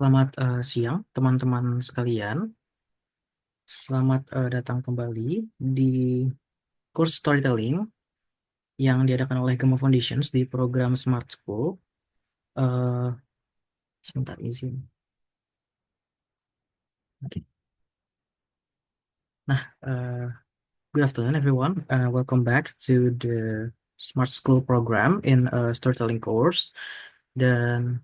Selamat siang, teman-teman sekalian. Selamat datang kembali di kurs storytelling yang diadakan oleh Gema Foundations di program Smart School. Eh, Sebentar izin. Oke. Nah, good afternoon everyone. Welcome back to the Smart School program in storytelling course. Dan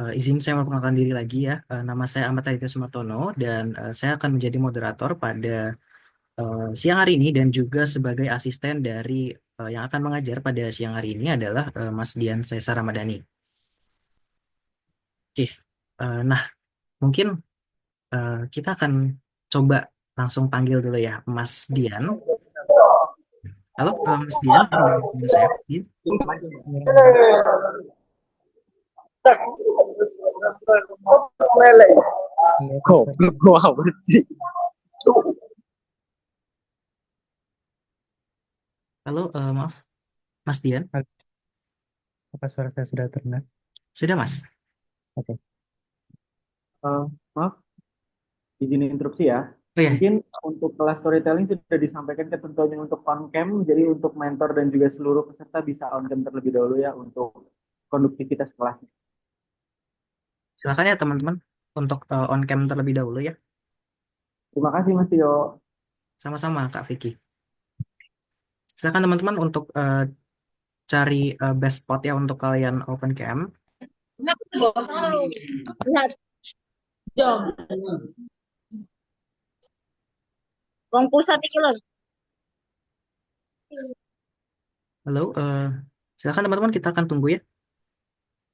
izin saya memperkenalkan diri lagi ya. Nama saya Ahmad Aditya Sumartono dan saya akan menjadi moderator pada siang hari ini dan juga sebagai asisten dari yang akan mengajar pada siang hari ini adalah Mas Dian Sesa Ramadhani. Oke, nah mungkin kita akan coba langsung panggil dulu ya Mas Dian. Halo Mas Dian, mendengar suara saya? Iya. Goblok gua apa sih? Halo, maaf Mas Dian, Apa suara saya sudah terdengar? sudah Mas? Oke. Maaf, izin interupsi ya. Oh ya, Mungkin untuk kelas storytelling sudah disampaikan ketentuannya untuk on-cam, jadi untuk mentor dan juga seluruh peserta bisa on-cam terlebih dahulu ya untuk konduktivitas kelasnya. silakan ya teman-teman untuk on cam terlebih dahulu ya. Terima kasih Mas Tio. Sama-sama Kak Vicky. Silakan teman-teman untuk cari best spot ya untuk kalian open cam. Wong pulsa iki lho. Halo, silakan teman-teman kita akan tunggu ya.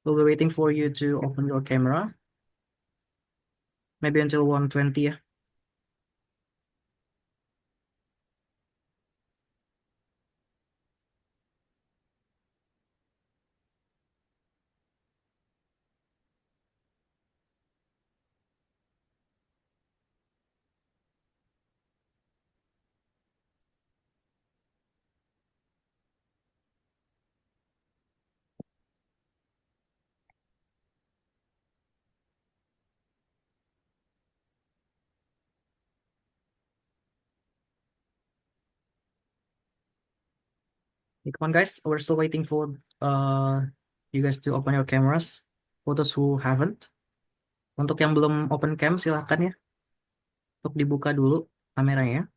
We'll be waiting for you to open your camera. Maybe until 1:20 ya. Hey, come on guys, we're still waiting for you guys to open your cameras. For those who haven't. Untuk yang belum open cam silahkan ya. Untuk dibuka dulu kameranya.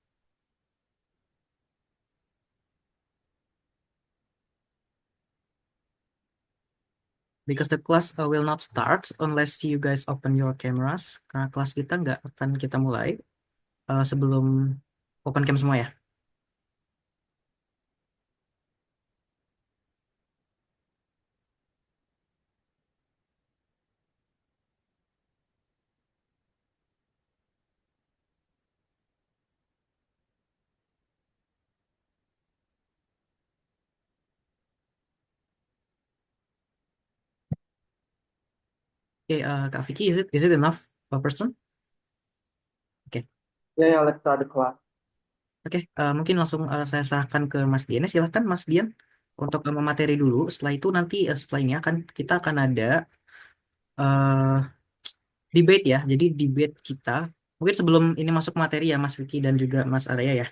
Because the class will not start unless you guys open your cameras. Karena kelas kita nggak akan kita mulai sebelum open cam semua ya. Oke, Kak Vicky, is it enough per person? Oke. Ya, ya, let's start the class. Oke, mungkin langsung saya serahkan ke Mas Dian. Silahkan Mas Dian untuk memateri dulu. Setelah itu nanti setelah ini kita akan ada eh, debate ya. Jadi debate kita. Mungkin sebelum ini masuk materi ya Mas Vicky dan juga Mas Arya ya.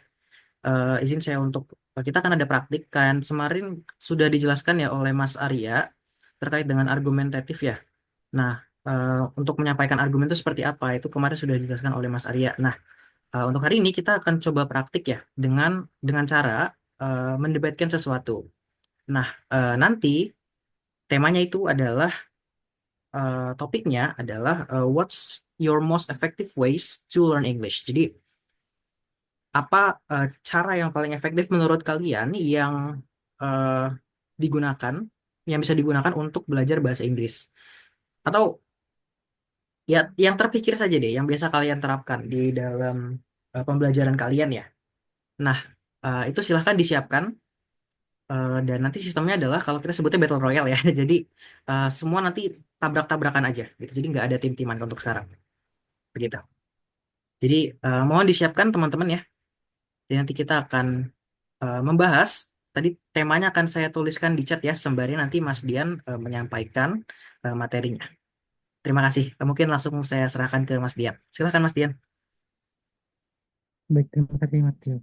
Izin saya untuk kita akan ada praktik kan. Kemarin sudah dijelaskan ya oleh Mas Arya terkait dengan argumentatif ya. Nah, untuk menyampaikan argumen itu seperti apa itu kemarin sudah dijelaskan oleh Mas Arya. Nah, untuk hari ini kita akan coba praktik ya dengan cara mendebatkan sesuatu. Nah, nanti temanya itu adalah topiknya adalah what's your most effective ways to learn English. Jadi apa cara yang paling efektif menurut kalian yang eh, digunakan yang bisa digunakan untuk belajar bahasa Inggris atau ya yang terpikir saja deh yang biasa kalian terapkan di dalam pembelajaran kalian ya. Nah, itu silahkan disiapkan. Dan nanti sistemnya adalah kalau kita sebutnya battle royale ya. Jadi semua nanti tabrak-tabrakan aja gitu. Jadi nggak ada tim-timan untuk sekarang. Begitu. Jadi mohon disiapkan teman-teman ya. Jadi nanti kita akan membahas. Tadi temanya akan saya tuliskan di chat ya. Sembari nanti Mas Dian menyampaikan materinya. Terima kasih. Mungkin langsung saya serahkan ke Mas Dian. Silakan Mas Dian. Baik, terima kasih Mas Tio.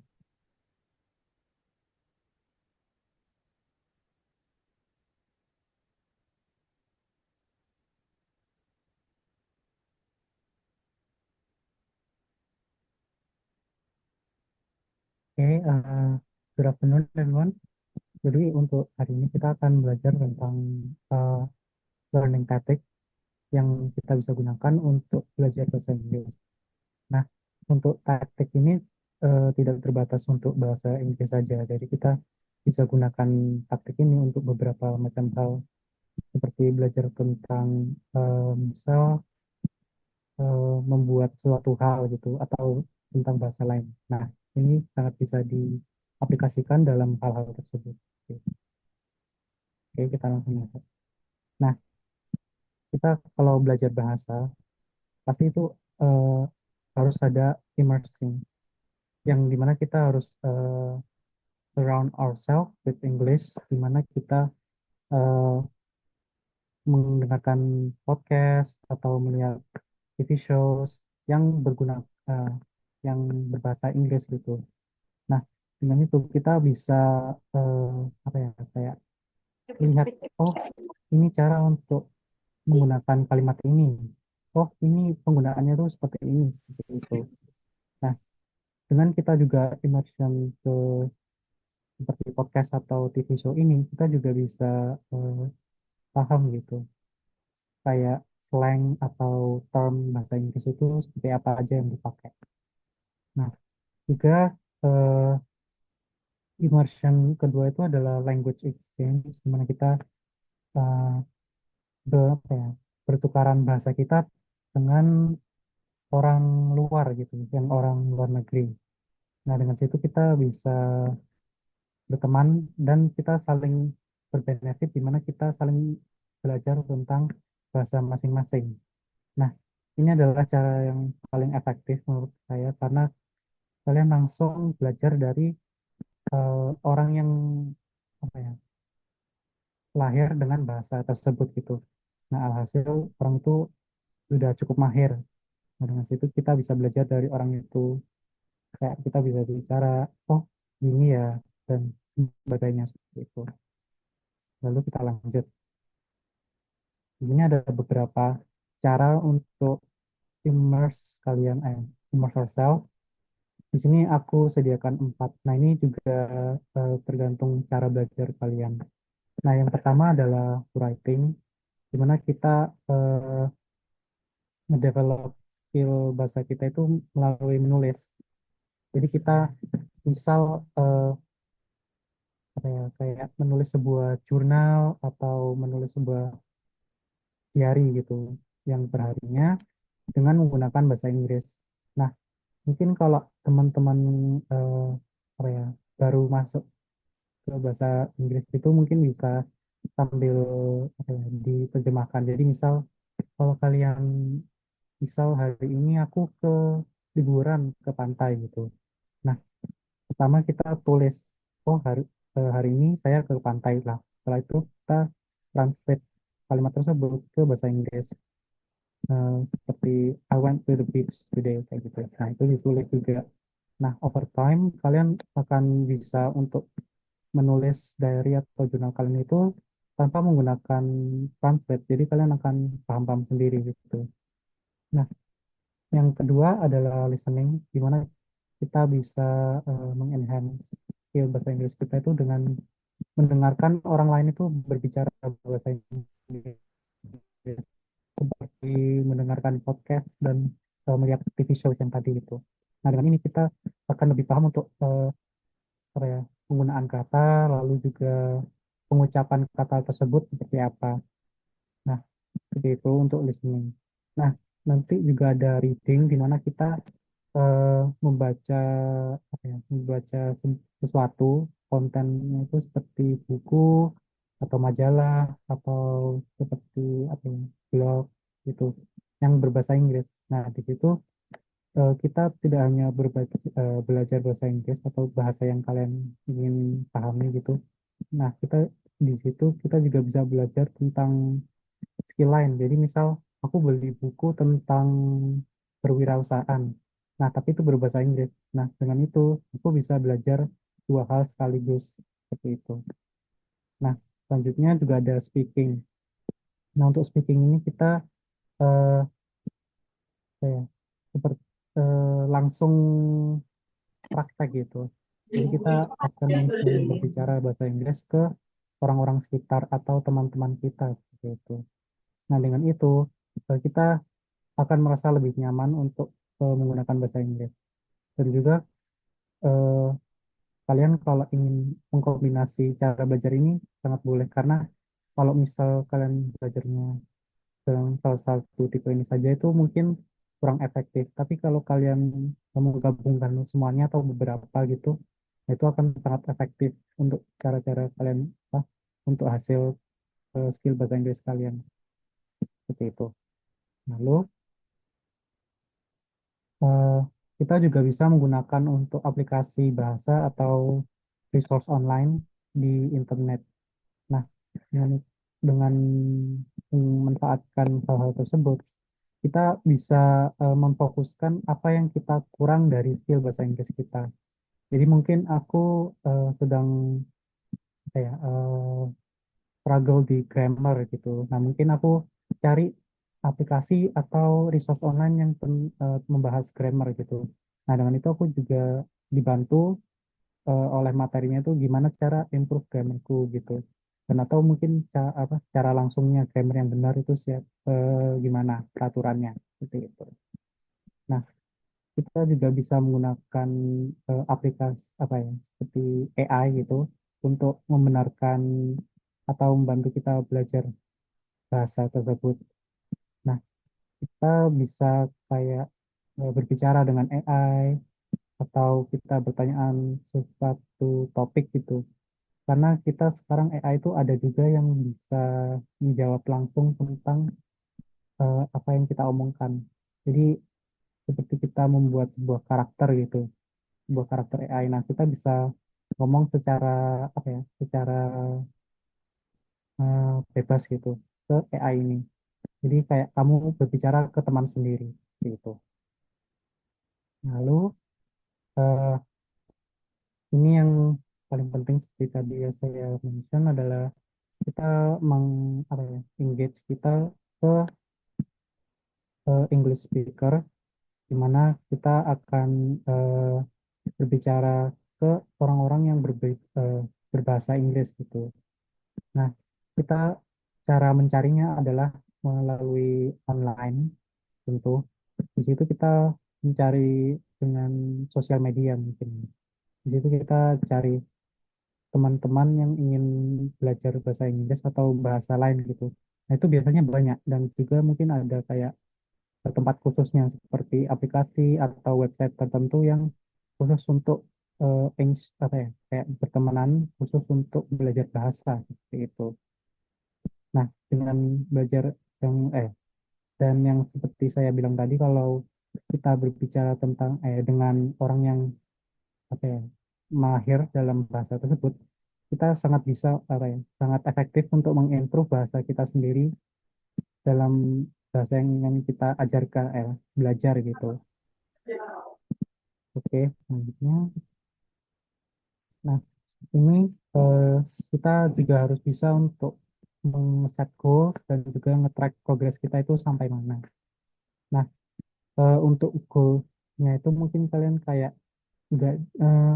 Oke, good afternoon everyone. Jadi untuk hari ini kita akan belajar tentang uh, learning tactic yang kita bisa gunakan untuk belajar bahasa Inggris. Nah, untuk taktik ini tidak terbatas untuk bahasa Inggris saja. Jadi kita bisa gunakan taktik ini untuk beberapa macam hal, seperti belajar tentang misal membuat suatu hal gitu, atau tentang bahasa lain. Nah, ini sangat bisa diaplikasikan dalam hal-hal tersebut. Oke, oke, kita langsung masuk. Nah, kita kalau belajar bahasa, pasti itu eh, harus ada immersing, yang dimana kita harus surround ourselves with English, di mana kita eh, mendengarkan podcast atau melihat TV shows yang berguna, eh, yang berbahasa Inggris gitu. Nah, dengan itu kita bisa eh, apa ya, kayak melihat, oh ini cara untuk menggunakan kalimat ini, oh ini penggunaannya tuh seperti itu. Nah, dengan kita juga immersion ke seperti podcast atau TV show ini, kita juga bisa eh, paham gitu, kayak slang atau term bahasa Inggris itu seperti apa aja yang dipakai. Nah, juga eh, immersion kedua itu adalah language exchange, di mana kita eh, apa ya, bertukaran bahasa kita dengan orang luar gitu, yang orang luar negeri. Nah, dengan situ kita bisa berteman dan kita saling berbenefit, di mana kita saling belajar tentang bahasa masing-masing. Nah, ini adalah cara yang paling efektif menurut saya, karena kalian langsung belajar dari orang yang apa ya, lahir dengan bahasa tersebut gitu. Nah, alhasil orang itu sudah cukup mahir. Nah, dengan situ kita bisa belajar dari orang itu, kayak kita bisa bicara, oh gini ya, dan sebagainya seperti itu. Lalu kita lanjut. Di sini ada beberapa cara untuk immerse yourself. Di sini aku sediakan 4. Nah, ini juga tergantung cara belajar kalian. Nah, yang pertama adalah writing, di mana kita eh, ngedevelop skill bahasa kita itu melalui menulis. Jadi kita misal apa ya, kayak menulis sebuah jurnal atau menulis sebuah diary gitu, yang perharinya dengan menggunakan bahasa Inggris. Nah, mungkin kalau teman-teman eh, apa ya, baru masuk ke bahasa Inggris itu mungkin bisa sambil apa ya, diterjemahkan. Jadi misal kalau kalian, misal hari ini aku ke liburan ke pantai gitu. Nah, pertama kita tulis, oh hari ini saya ke pantai lah. Setelah itu kita translate kalimat tersebut ke bahasa Inggris. Seperti I went to the beach today kayak gitu. Nah, itu ditulis juga. Nah, over time kalian akan bisa untuk menulis diary atau jurnal kalian itu tanpa menggunakan translate. Jadi kalian akan paham-paham sendiri gitu. Nah, yang kedua adalah listening, di mana kita bisa mengenhance skill bahasa Inggris kita itu dengan mendengarkan orang lain itu berbicara bahasa Inggris, seperti mendengarkan podcast dan melihat TV show yang tadi itu. Nah, dengan ini kita akan lebih paham untuk apa ya, penggunaan kata, lalu juga pengucapan kata tersebut seperti apa. Nah, seperti itu untuk listening. Nah, nanti juga ada reading, di mana kita membaca apa ya, membaca sesuatu, kontennya itu seperti buku atau majalah atau seperti apa ya, blog gitu, yang berbahasa Inggris. Nah, di situ kita tidak hanya belajar bahasa Inggris atau bahasa yang kalian ingin pahami gitu. Nah, kita di situ kita juga bisa belajar tentang skill lain. Jadi misal aku beli buku tentang perwirausahaan. Nah, tapi itu berbahasa Inggris. Nah, dengan itu aku bisa belajar dua hal sekaligus seperti itu. Nah, selanjutnya juga ada speaking. Nah, untuk speaking ini kita eh, ya, seperti langsung praktek gitu. Jadi kita akan berbicara bahasa Inggris ke orang-orang sekitar atau teman-teman kita seperti itu. Nah, dengan itu kita akan merasa lebih nyaman untuk menggunakan bahasa Inggris. Dan juga eh, kalian kalau ingin mengkombinasi cara belajar ini sangat boleh karena kalau misal kalian belajarnya dalam salah satu tipe ini saja itu mungkin kurang efektif. Tapi kalau kalian menggabungkan semuanya atau beberapa gitu, itu akan sangat efektif untuk cara-cara kalian apa, untuk hasil skill bahasa Inggris kalian seperti itu. Lalu eh, kita juga bisa menggunakan untuk aplikasi bahasa atau resource online di internet. Nah, dengan memanfaatkan hal-hal tersebut, kita bisa memfokuskan apa yang kita kurang dari skill bahasa Inggris kita. Jadi mungkin aku sedang apa ya, struggle di grammar gitu. Nah, mungkin aku cari aplikasi atau resource online yang membahas grammar gitu. Nah, dengan itu aku juga dibantu oleh materinya itu gimana cara improve grammarku gitu. Dan atau mungkin cara langsungnya grammar yang benar itu gimana peraturannya seperti itu. Nah, kita juga bisa menggunakan aplikasi apa ya seperti AI gitu untuk membenarkan atau membantu kita belajar bahasa tersebut. Nah, kita bisa kayak berbicara dengan AI atau kita bertanyaan sesuatu topik gitu. Karena kita sekarang AI itu ada juga yang bisa menjawab langsung tentang apa yang kita omongkan. Jadi seperti kita membuat sebuah karakter gitu, sebuah karakter AI. Nah, kita bisa ngomong secara apa ya, secara bebas gitu ke AI ini. Jadi kayak kamu berbicara ke teman sendiri gitu. Lalu eh, ini yang paling penting seperti tadi ya saya mention adalah kita apa ya, engage kita ke English speaker di mana kita akan eh, berbicara ke orang-orang yang berbahasa Inggris gitu. Nah, kita cara mencarinya adalah melalui online tentu. Di situ kita mencari dengan sosial media mungkin. Di situ kita cari teman-teman yang ingin belajar bahasa Inggris atau bahasa lain gitu. Nah, itu biasanya banyak dan juga mungkin ada kayak tempat khususnya seperti aplikasi atau website tertentu yang khusus untuk apa ya, kayak pertemanan khusus untuk belajar bahasa seperti itu. Nah, dengan belajar yang dan yang seperti saya bilang tadi kalau kita berbicara tentang dengan orang yang apa ya, mahir dalam bahasa tersebut, kita sangat bisa apa ya, sangat efektif untuk mengimprove bahasa kita sendiri dalam bahasa yang kita ajarkan belajar gitu. Oke, selanjutnya. Nah, ini eh, kita juga harus bisa untuk men-set goals dan juga nge-track progress kita itu sampai mana. Nah, untuk goalsnya itu mungkin kalian kayak nggak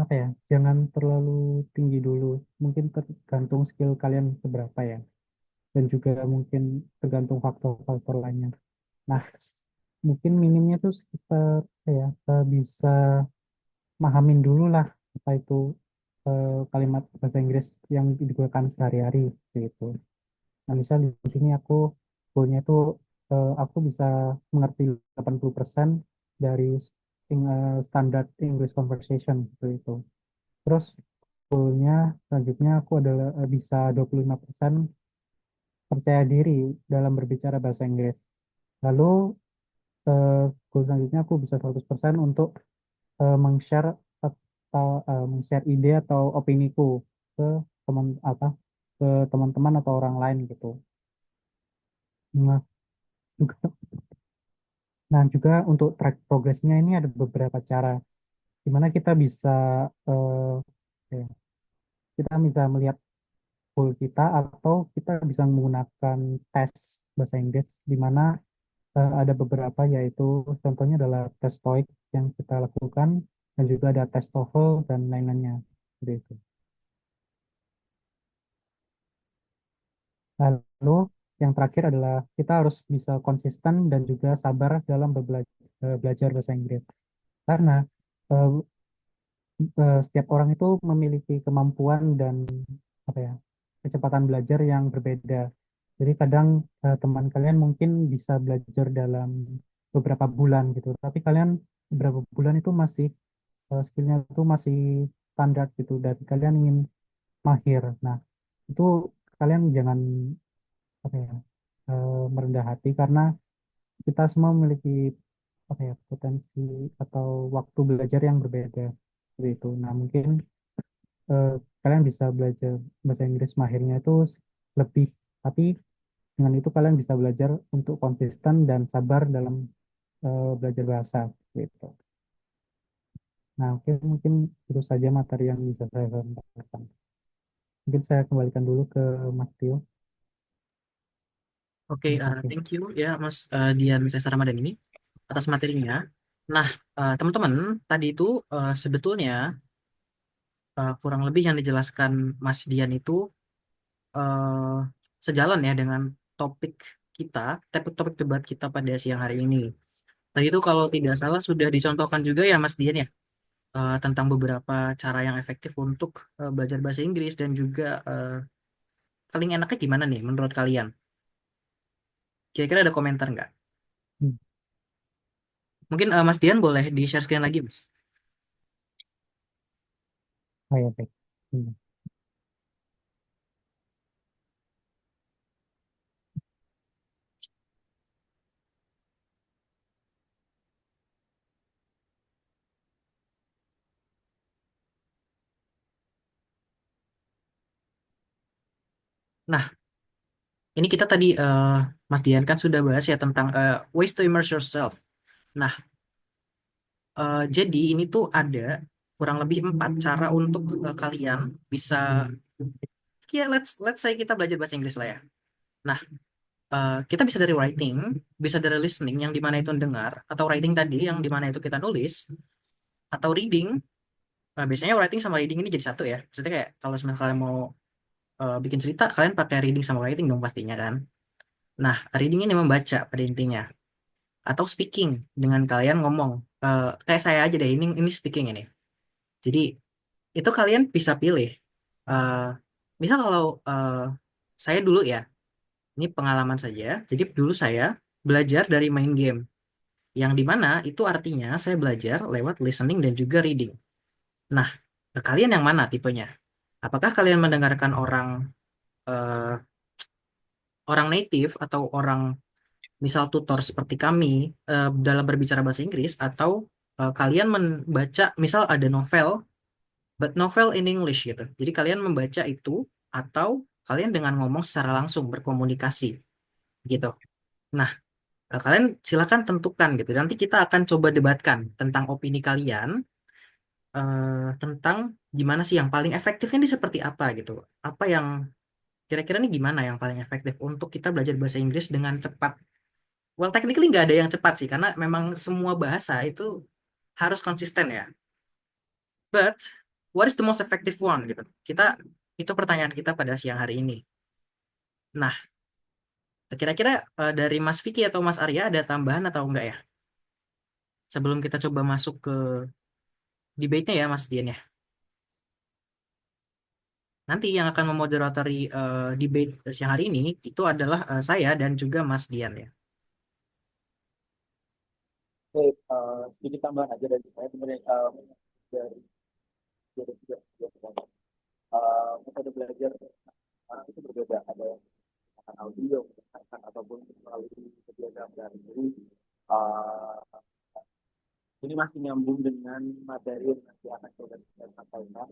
apa ya, jangan terlalu tinggi dulu. Mungkin tergantung skill kalian seberapa ya, dan juga mungkin tergantung faktor-faktor lainnya. Nah, mungkin minimnya tuh sekitar ya bisa mahamin dulu lah apa itu kalimat bahasa Inggris yang digunakan sehari-hari seperti itu. Nah, misal di sini aku goalnya itu aku bisa mengerti 80% dari standar English conversation seperti itu. Terus goalnya selanjutnya aku adalah bisa 25% percaya diri dalam berbicara bahasa Inggris. Lalu eh, goal selanjutnya aku bisa 100% untuk meng-share atau meng-share ide atau opiniku ke teman apa ke teman-teman atau orang lain gitu. Nah, juga. Nah, juga untuk track progresnya ini ada beberapa cara di mana kita bisa eh, ya, kita bisa melihat goal kita atau kita bisa menggunakan tes bahasa Inggris di mana ada beberapa yaitu contohnya adalah tes TOEIC yang kita lakukan dan juga ada tes TOEFL dan lain-lainnya seperti itu. Lalu yang terakhir adalah kita harus bisa konsisten dan juga sabar dalam belajar bahasa Inggris. Karena eh, setiap orang itu memiliki kemampuan dan apa ya kecepatan belajar yang berbeda. Jadi kadang teman kalian mungkin bisa belajar dalam beberapa bulan gitu, tapi kalian beberapa bulan itu masih skillnya itu masih standar gitu, dan kalian ingin mahir. Nah, itu kalian jangan apa ya merendah hati karena kita semua memiliki apa ya potensi atau waktu belajar yang berbeda seperti itu. Nah, mungkin eh, kalian bisa belajar bahasa Inggris mahirnya itu lebih, tapi dengan itu kalian bisa belajar untuk konsisten dan sabar dalam belajar bahasa gitu. Nah, oke, mungkin itu saja materi yang bisa saya sampaikan. Mungkin saya kembalikan dulu ke Mas Tio. Oke, Terima kasih. thank you ya Mas Dian Cesar Ramadan ini atas materinya. Nah, teman-teman, tadi itu sebetulnya kurang lebih yang dijelaskan Mas Dian itu eh, sejalan ya dengan topik kita, topik debat kita pada siang hari ini. Tadi itu kalau tidak salah sudah dicontohkan juga ya Mas Dian ya tentang beberapa cara yang efektif untuk belajar bahasa Inggris dan juga paling enaknya gimana nih menurut kalian? Kira-kira ada komentar nggak? Hmm. Mungkin Mas Dian boleh di-share screen lagi, Mas. Oh ya, baik. Hmm. Nah, ini kita tadi Mas Dian kan sudah bahas ya tentang ways to immerse yourself. Nah, jadi ini tuh ada kurang lebih 4 cara untuk kalian bisa ya let's say kita belajar bahasa Inggris lah ya. Nah, kita bisa dari writing, bisa dari listening yang dimana itu dengar, atau writing tadi yang dimana itu kita nulis, atau reading. Nah, biasanya writing sama reading ini jadi satu ya. Maksudnya kayak kalau misalnya kalian mau bikin cerita, kalian pakai reading sama writing dong pastinya kan. Nah, reading ini membaca pada intinya, atau speaking dengan kalian ngomong. Kayak saya aja deh, ini speaking ini. Jadi itu kalian bisa pilih. Eh, misal kalau saya dulu ya, ini pengalaman saja. Jadi dulu saya belajar dari main game, yang dimana itu artinya saya belajar lewat listening dan juga reading. Nah, kalian yang mana tipenya? Apakah kalian mendengarkan eh, orang native atau orang misal tutor seperti kami dalam berbicara bahasa Inggris, atau kalian membaca misal ada novel but novel in English gitu. Jadi kalian membaca itu atau kalian dengan ngomong secara langsung berkomunikasi gitu. Nah, kalian silakan tentukan gitu. Nanti kita akan coba debatkan tentang opini kalian tentang gimana sih yang paling efektifnya ini seperti apa gitu. Apa yang kira-kira nih gimana yang paling efektif untuk kita belajar bahasa Inggris dengan cepat. Well, technically nggak ada yang cepat sih, karena memang semua bahasa itu harus konsisten ya. But, what is the most effective one gitu? Itu pertanyaan kita pada siang hari ini. Nah, kira-kira dari Mas Vicky atau Mas Arya ada tambahan atau enggak ya? Sebelum kita coba masuk ke debate-nya ya, Mas Dian ya. Nanti yang akan memoderatori debate siang hari ini itu adalah saya dan juga Mas Dian ya. Oke, sedikit tambahan aja dari saya sebenarnya dari dari juga metode belajar itu berbeda. Ada yang menggunakan audio, mendengarkan ataupun melalui kegiatan dari diri. Uh, ini masih nyambung dengan materi yang nanti akan coba saya sampaikan.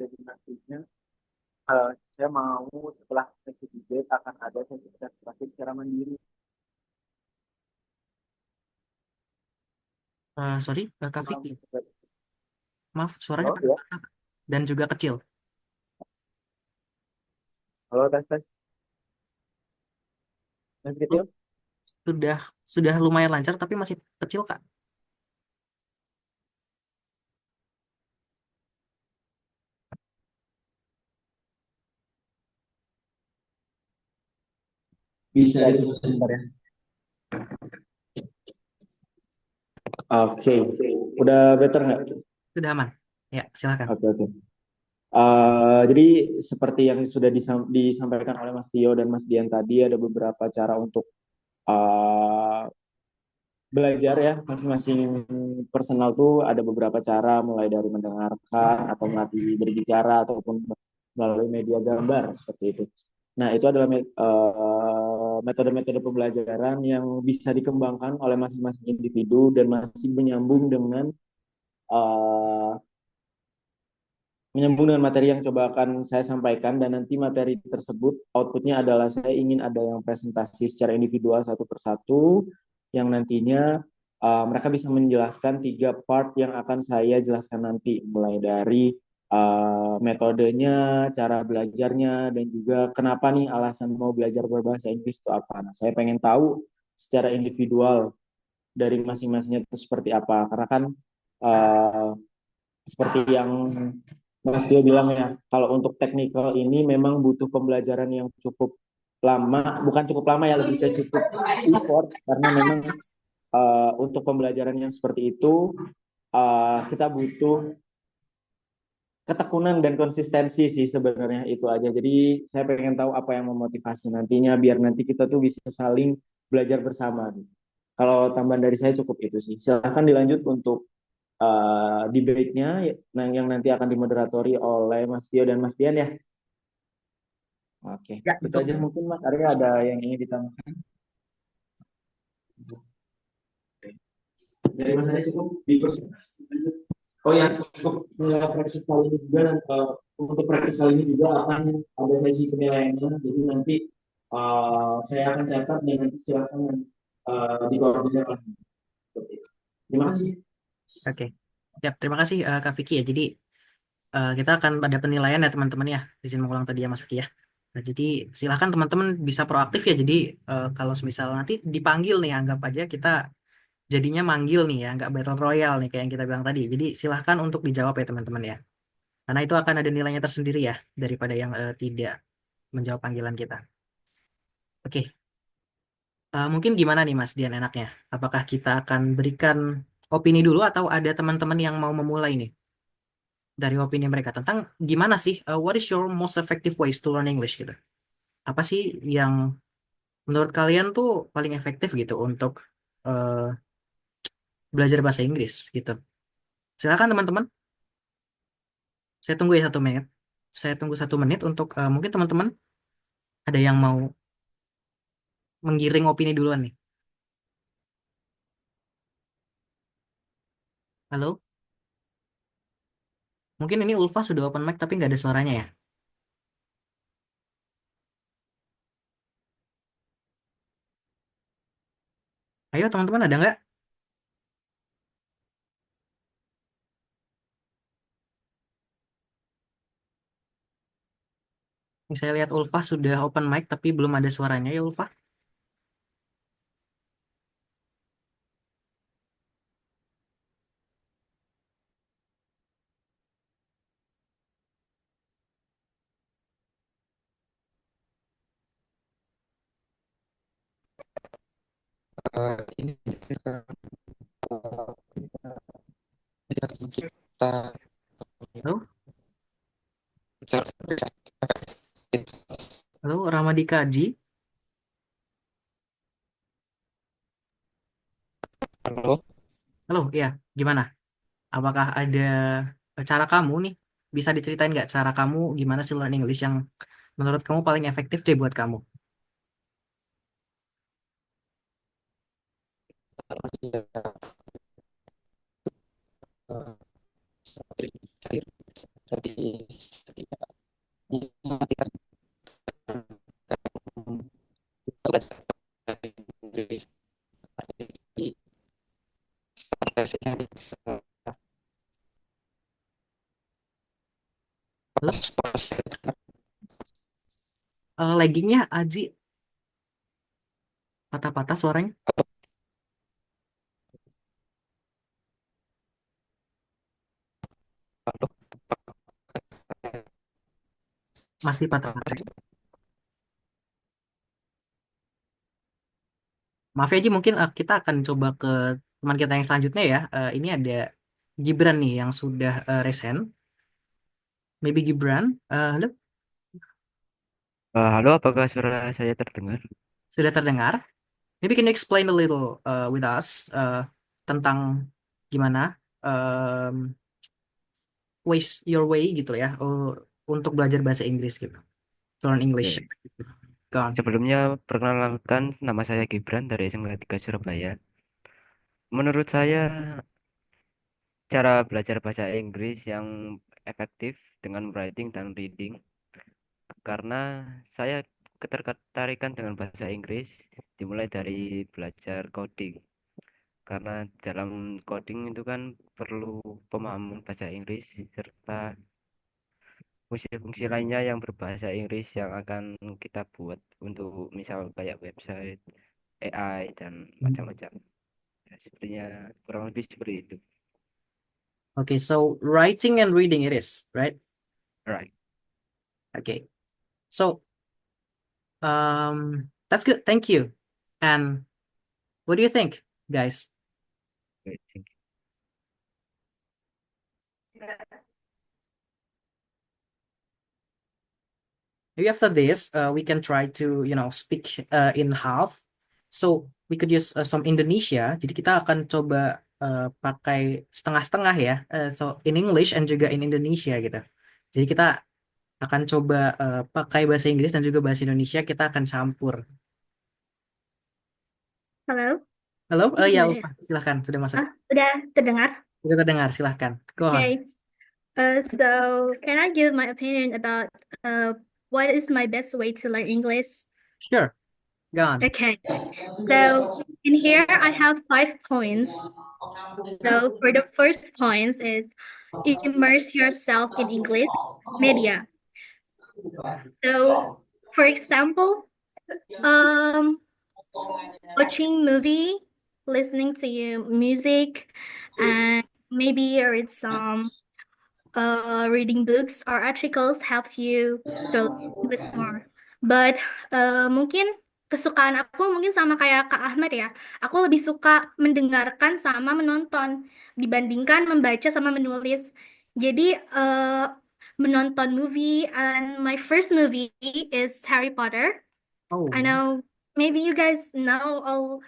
Jadi nantinya saya mau setelah sesi debate akan ada sesi presentasi secara mandiri Sorry, Kak Vicky. Maaf, suaranya Halo, ya. patah-patah dan juga kecil. Halo, tes tes. Tes Oh, kecil. sudah sudah lumayan lancar tapi masih kecil, Kak. Bisa ditunggu sebentar ya. Oke, udah better nggak? Sudah aman. Ya, silakan. Oke, oke. Jadi seperti yang sudah disampaikan oleh Mas Tio dan Mas Dian tadi, ada beberapa cara untuk uh, belajar ya. Masing-masing personal tuh ada beberapa cara, mulai dari mendengarkan atau melatih berbicara ataupun melalui media gambar seperti itu. Nah, itu adalah metode-metode pembelajaran yang bisa dikembangkan oleh masing-masing individu dan masih uh, menyambung dengan materi yang coba akan saya sampaikan, dan nanti materi tersebut outputnya adalah saya ingin ada yang presentasi secara individual satu persatu yang nantinya mereka bisa menjelaskan 3 part yang akan saya jelaskan nanti, mulai dari metodenya, cara belajarnya, dan juga kenapa nih alasan mau belajar berbahasa Inggris itu apa. Nah, saya pengen tahu secara individual dari masing-masingnya itu seperti apa, karena kan uh, seperti yang Mas Tio bilang ya, kalau untuk teknikal ini memang butuh pembelajaran yang cukup lama, bukan cukup lama ya, lebih ke cukup effort, karena memang untuk pembelajaran yang seperti itu kita butuh ketekunan dan konsistensi sih, sebenarnya itu aja. Jadi saya pengen tahu apa yang memotivasi nantinya biar nanti kita tuh bisa saling belajar bersama. Kalau tambahan dari saya cukup itu sih. Silahkan dilanjut untuk debate-nya yang nanti akan dimoderatori oleh Mas Tio dan Mas Dian ya. Oke, Ya, itu untuk aja mungkin Mas Arya, ada yang ingin ditambahkan. Dari Mas Arya cukup di. Oh ya, untuk praktis kali ini juga, untuk praktis kali ini juga akan ada sesi penilaiannya. Jadi nanti saya akan catat dan nanti silakan dikoordinir lagi. Terima kasih. oke. Ya, terima kasih Kak Vicky ya. Jadi kita akan ada penilaian ya teman-teman ya. Izin mengulang tadi ya Mas Vicky ya. Nah, jadi silahkan teman-teman bisa proaktif ya. Jadi kalau misal nanti dipanggil nih, anggap aja kita jadinya manggil nih ya, nggak battle royale nih kayak yang kita bilang tadi. Jadi silahkan untuk dijawab ya teman-teman ya. Karena itu akan ada nilainya tersendiri ya daripada yang tidak menjawab panggilan kita. Oke, mungkin gimana nih Mas Dian enaknya? Apakah kita akan berikan opini dulu atau ada teman-teman yang mau memulai nih dari opini mereka tentang gimana sih what is your most effective ways to learn English gitu? Apa sih yang menurut kalian tuh paling efektif gitu untuk eh, belajar bahasa Inggris gitu? Silakan teman-teman. Saya tunggu ya 1 menit. Saya tunggu 1 menit untuk mungkin teman-teman ada yang mau menggiring opini duluan nih. Halo? Mungkin ini Ulfa sudah open mic tapi nggak ada suaranya ya. Ayo teman-teman ada nggak? Ini saya lihat Ulfa sudah open mic tapi belum ada suaranya ya Ulfa. Ini kita Halo? bicara Halo Ramadika Kaji. halo. Halo, iya. Gimana? Apakah ada cara kamu nih? Bisa diceritain nggak cara kamu gimana sih learn English yang menurut kamu paling efektif deh buat kamu? Tadi komunikasinya bisa Halo? pas-pas gitu. Laggingnya Aji patah-patah suaranya. Lalu, Masih patah-patah. Maaf ya Ji, mungkin kita akan coba ke teman kita yang selanjutnya ya. Ini ada Gibran nih yang sudah resign. Maybe Gibran. Halo, Halo, apakah suara saya terdengar? sudah terdengar? Maybe can you explain a little with us tentang gimana ways your way gitu ya untuk belajar bahasa Inggris gitu. To learn English. Oke. Go on. Sebelumnya, perkenalkan nama saya Gibran dari SMA 3 Surabaya. Menurut saya, cara belajar bahasa Inggris yang efektif dengan writing dan reading, karena saya ketertarikan dengan bahasa Inggris dimulai dari belajar coding. Karena dalam coding itu kan perlu pemahaman bahasa Inggris serta fungsi-fungsi lainnya yang berbahasa Inggris yang akan kita buat untuk misal kayak website, AI, dan macam-macam. Ya, sepertinya kurang lebih seperti itu. Okay, so writing and reading it is, right? Right. Okay. So that's good. Thank you. And what do you think, guys? Great. Thank Maybe after this, we can try to, speak in half. So we could use some Indonesia. Jadi kita akan coba pakai setengah-setengah ya. So in English and juga in Indonesia gitu. Jadi kita akan coba pakai bahasa Inggris dan juga bahasa Indonesia. Kita akan campur. Halo, Halo? ini Ya, gimana ya? Ulfa. Silahkan. Sudah masuk. Udah terdengar? Sudah terdengar. Silahkan. Go on. Okay. So can I give my opinion about what is my best way to learn English? Sure. Go on. Okay. So in here I have 5 points. So for the first points is immerse yourself in English media. So for example, um, watching movie, listening to music, and maybe read some reading books or articles helps you to English more. But mungkin kesukaan aku mungkin sama kayak Kak Ahmad ya. Aku lebih suka mendengarkan sama menonton dibandingkan membaca sama menulis. Jadi menonton movie, and my first movie is Harry Potter. I Oh. know maybe you guys know all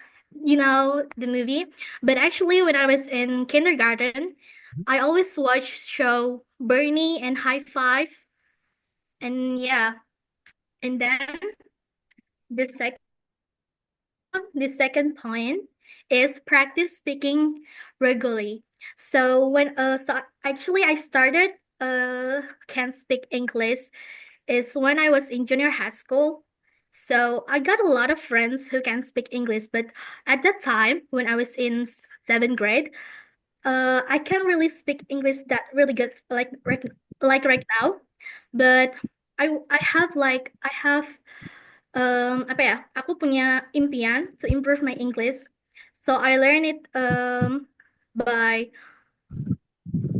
the movie, but actually when I was in kindergarten, I always watch show Bernie and High Five, and yeah, and then the second point is practice speaking regularly. So actually I started can speak English is when I was in junior high school. So I got a lot of friends who can speak English, but at that time when I was in seventh grade, I can't really speak English that really good like right now. But I have apa ya? Aku punya impian to improve my English. So I learned it by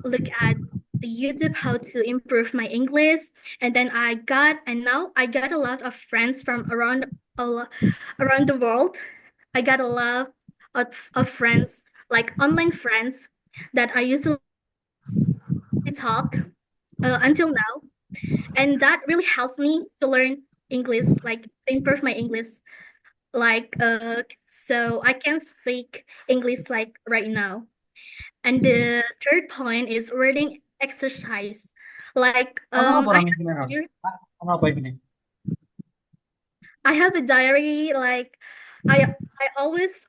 look at the YouTube how to improve my English, and then now I got a lot of friends from around the world. I got a lot of friends, like online friends that I usually talk until now, and that really helps me to learn English, like improve my English, like so I can speak English like right now. And the third point is reading exercise. Like Ano apa I orang have ini? a diary, Ano apa ini? I have a diary, like I always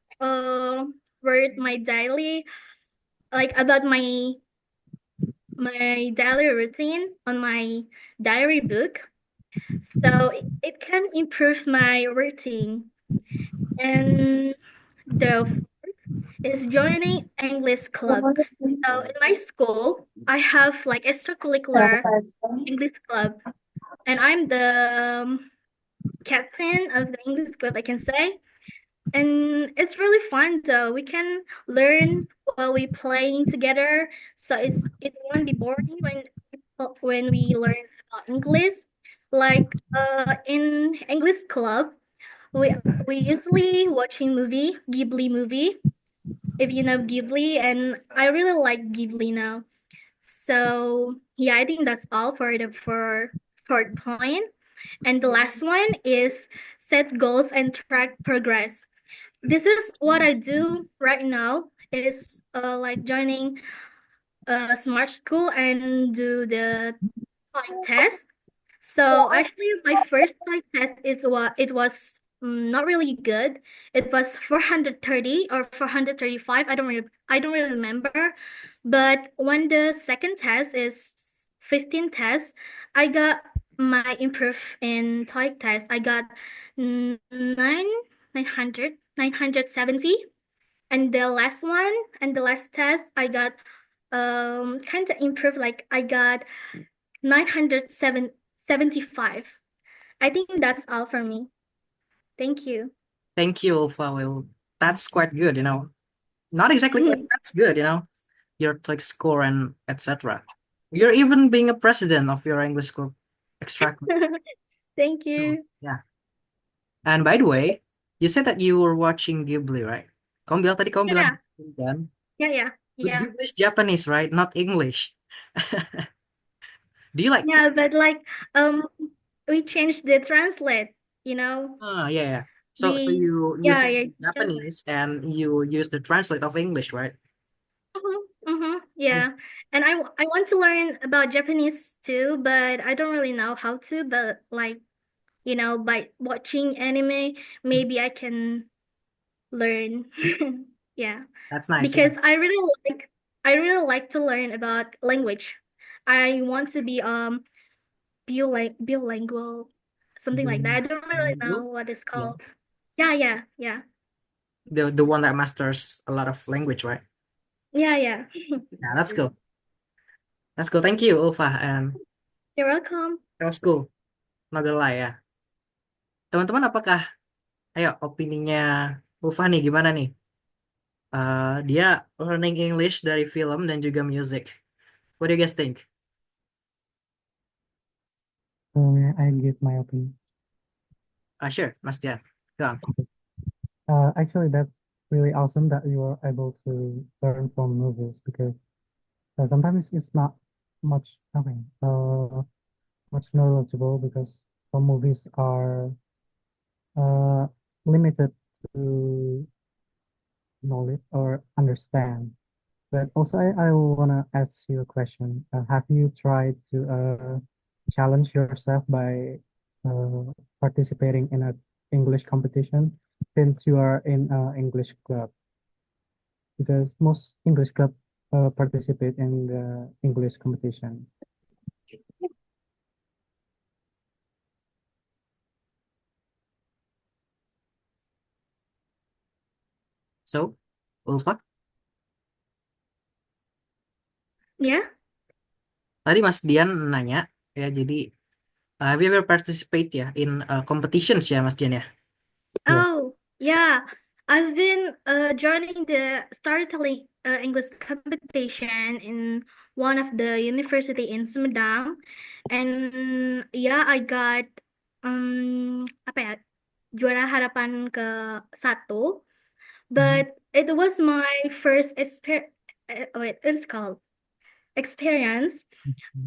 write my daily, like about my daily routine on my diary book. So it can improve my routine. And the is joining English club. So in my school, I have like extracurricular English club, and I'm the captain of the English club, I can say. And it's really fun though. We can learn while we playing together, so it won't be boring when we learn about English. Like in English club, we we usually watching Ghibli movie, if you know Ghibli, and I really like Ghibli now. So yeah, I think that's all for the for point. And the last one is set goals and track progress. This is what I do right now is like joining a smart school and do the TOEIC test. So actually, my first type test is what it was not really good. It was 430 or 435. I don't really remember. But when the second test is 15 tests, I got my improve in TOEIC test. I got 970. And the last one and the last test, I got kind of improved. Like I got 975. I think that's all for me. Thank you. Thank you, Ulfa. Well, that's quite good, Not exactly quite, that's good, Your TOEIC score and etc. You're even being a president of your English club extract. Thank you. Yeah. And by the way, you said that you were watching Ghibli, right? Kamu bilang Yeah, kan? yeah. But Ghibli is Japanese, right? Not English. Do you like? Yeah, but like we changed the translate, Yeah. So We you yeah, think yeah. Japanese and you use the translate of English, right? Yeah. And I want to learn about Japanese too, but I don't really know how to, but like, by watching anime, maybe I can learn. Yeah. That's nice. Because I really like to learn about language. I want to be bilingual, something like that. I don't really know what it's Yeah. called. Yeah. The one that masters a lot of language, right? Yeah. Yeah, that's cool. That's cool. Thank you, Ulfa. And You're welcome. that was cool. Not gonna lie ya. Teman-teman, apakah, ayo, opininya Ulfa nih, gimana nih? Dia learning English dari film dan juga music. What do you guys think? I give my opinion. Sure, Mas Dian. Go on. Actually, that's really awesome that you are able to learn from movies because sometimes it's not much, okay, much knowledgeable because some movies are uh, limited to knowledge or understand. But also, I want to ask you a question. Have you tried to challenge yourself by uh, participating in an English competition since you are in an English club? Because most English club participate in the English competition. So, Ulfa, Yeah. tadi Mas Dian nanya, ya, jadi have you ever participate ya in competitions ya, Mas Dian ya? Yeah. Oh, yeah. I've been joining the storytelling English competition in one of the university in Sumedang, and yeah, I got apa ya, juara harapan ke satu, but it was my first it's called experience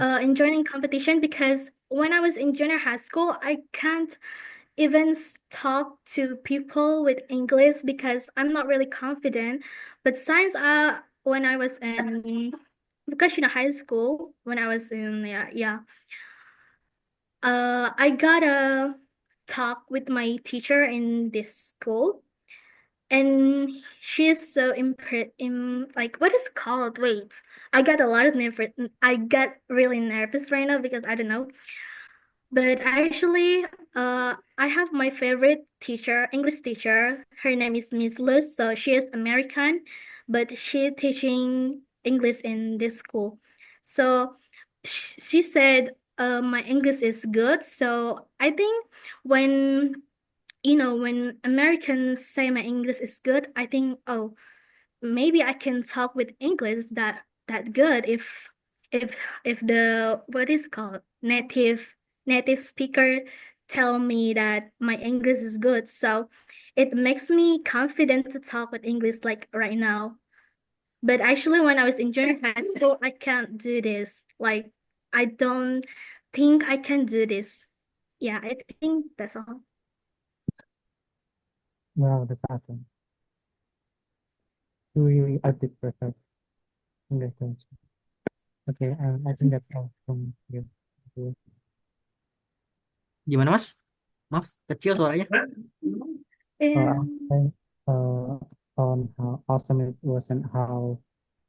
in joining competition because when I was in junior high school, I can't even talk to people with English because I'm not really confident. But since when I was in vocational high school, when I was in I got a talk with my teacher in this school, and she's so like what is it called? Wait, I got a lot of nervous. I got really nervous right now because I don't know. But actually, I have my favorite teacher, English teacher. Her name is Miss Luz, so she is American. but she's teaching English in this school. So she said my English is good. So I think when when Americans say my English is good, I think, oh, maybe I can talk with English that good if if the what is called native speaker tell me that my English is good. So it makes me confident to talk with English like right now. But actually when I was in junior high school, I can't do this. Like I don't think I can do this. Yeah, I think that's all. Wow, that's awesome. You really update yourself. Congratulations. Okay, I think that's all from you. Okay. Gimana Mas? Maaf, kecil suaranya. I'll Um, say on how awesome it was and how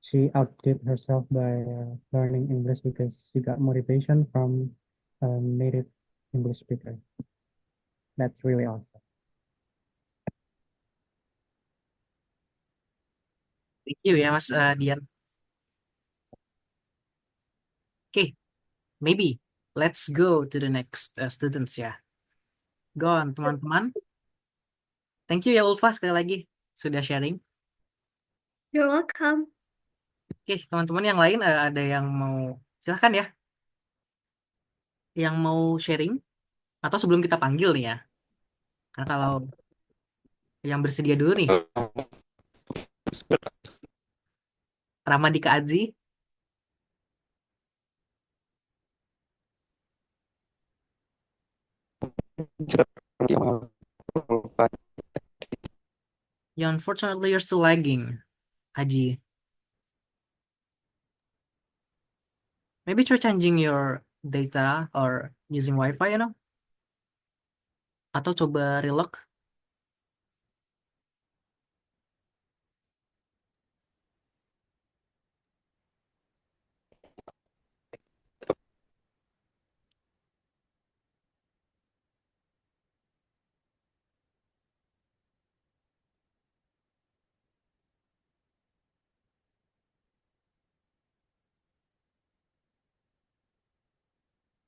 she outdid herself by learning English because she got motivation from a native English speaker. That's really awesome. Thank you ya Mas Dian. Oke, maybe let's go to the next students ya. Go on teman-teman. Thank you ya Ulfa sekali lagi sudah sharing. you're welcome. Oke, teman-teman yang lain ada yang mau silahkan ya, yang mau sharing atau sebelum kita panggil nih ya. Karena kalau yang bersedia dulu nih, Ramadika Aji. Yeah, unfortunately you're still lagging, Aji. Maybe try changing your data or using Wi-Fi, Atau coba relock.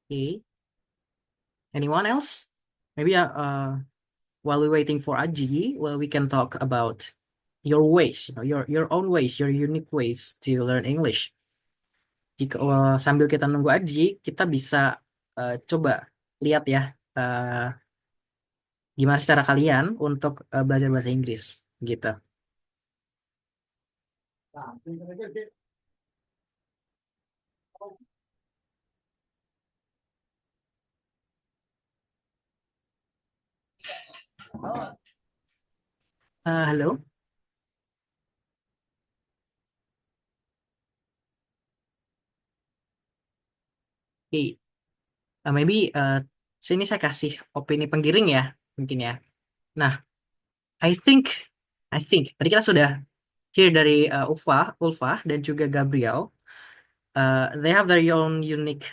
Okay. Anyone else? Maybe while we're waiting for Aji, well, we can talk about your ways, your own ways, your unique ways to learn English. Jika sambil kita nunggu Aji, kita bisa coba lihat ya gimana cara kalian untuk belajar bahasa Inggris, gitu. Halo. Oke. Maybe sini saya kasih opini penggiring ya, mungkin ya. Nah, I think, tadi kita sudah hear dari Ulfa dan juga Gabriel. They have their own unique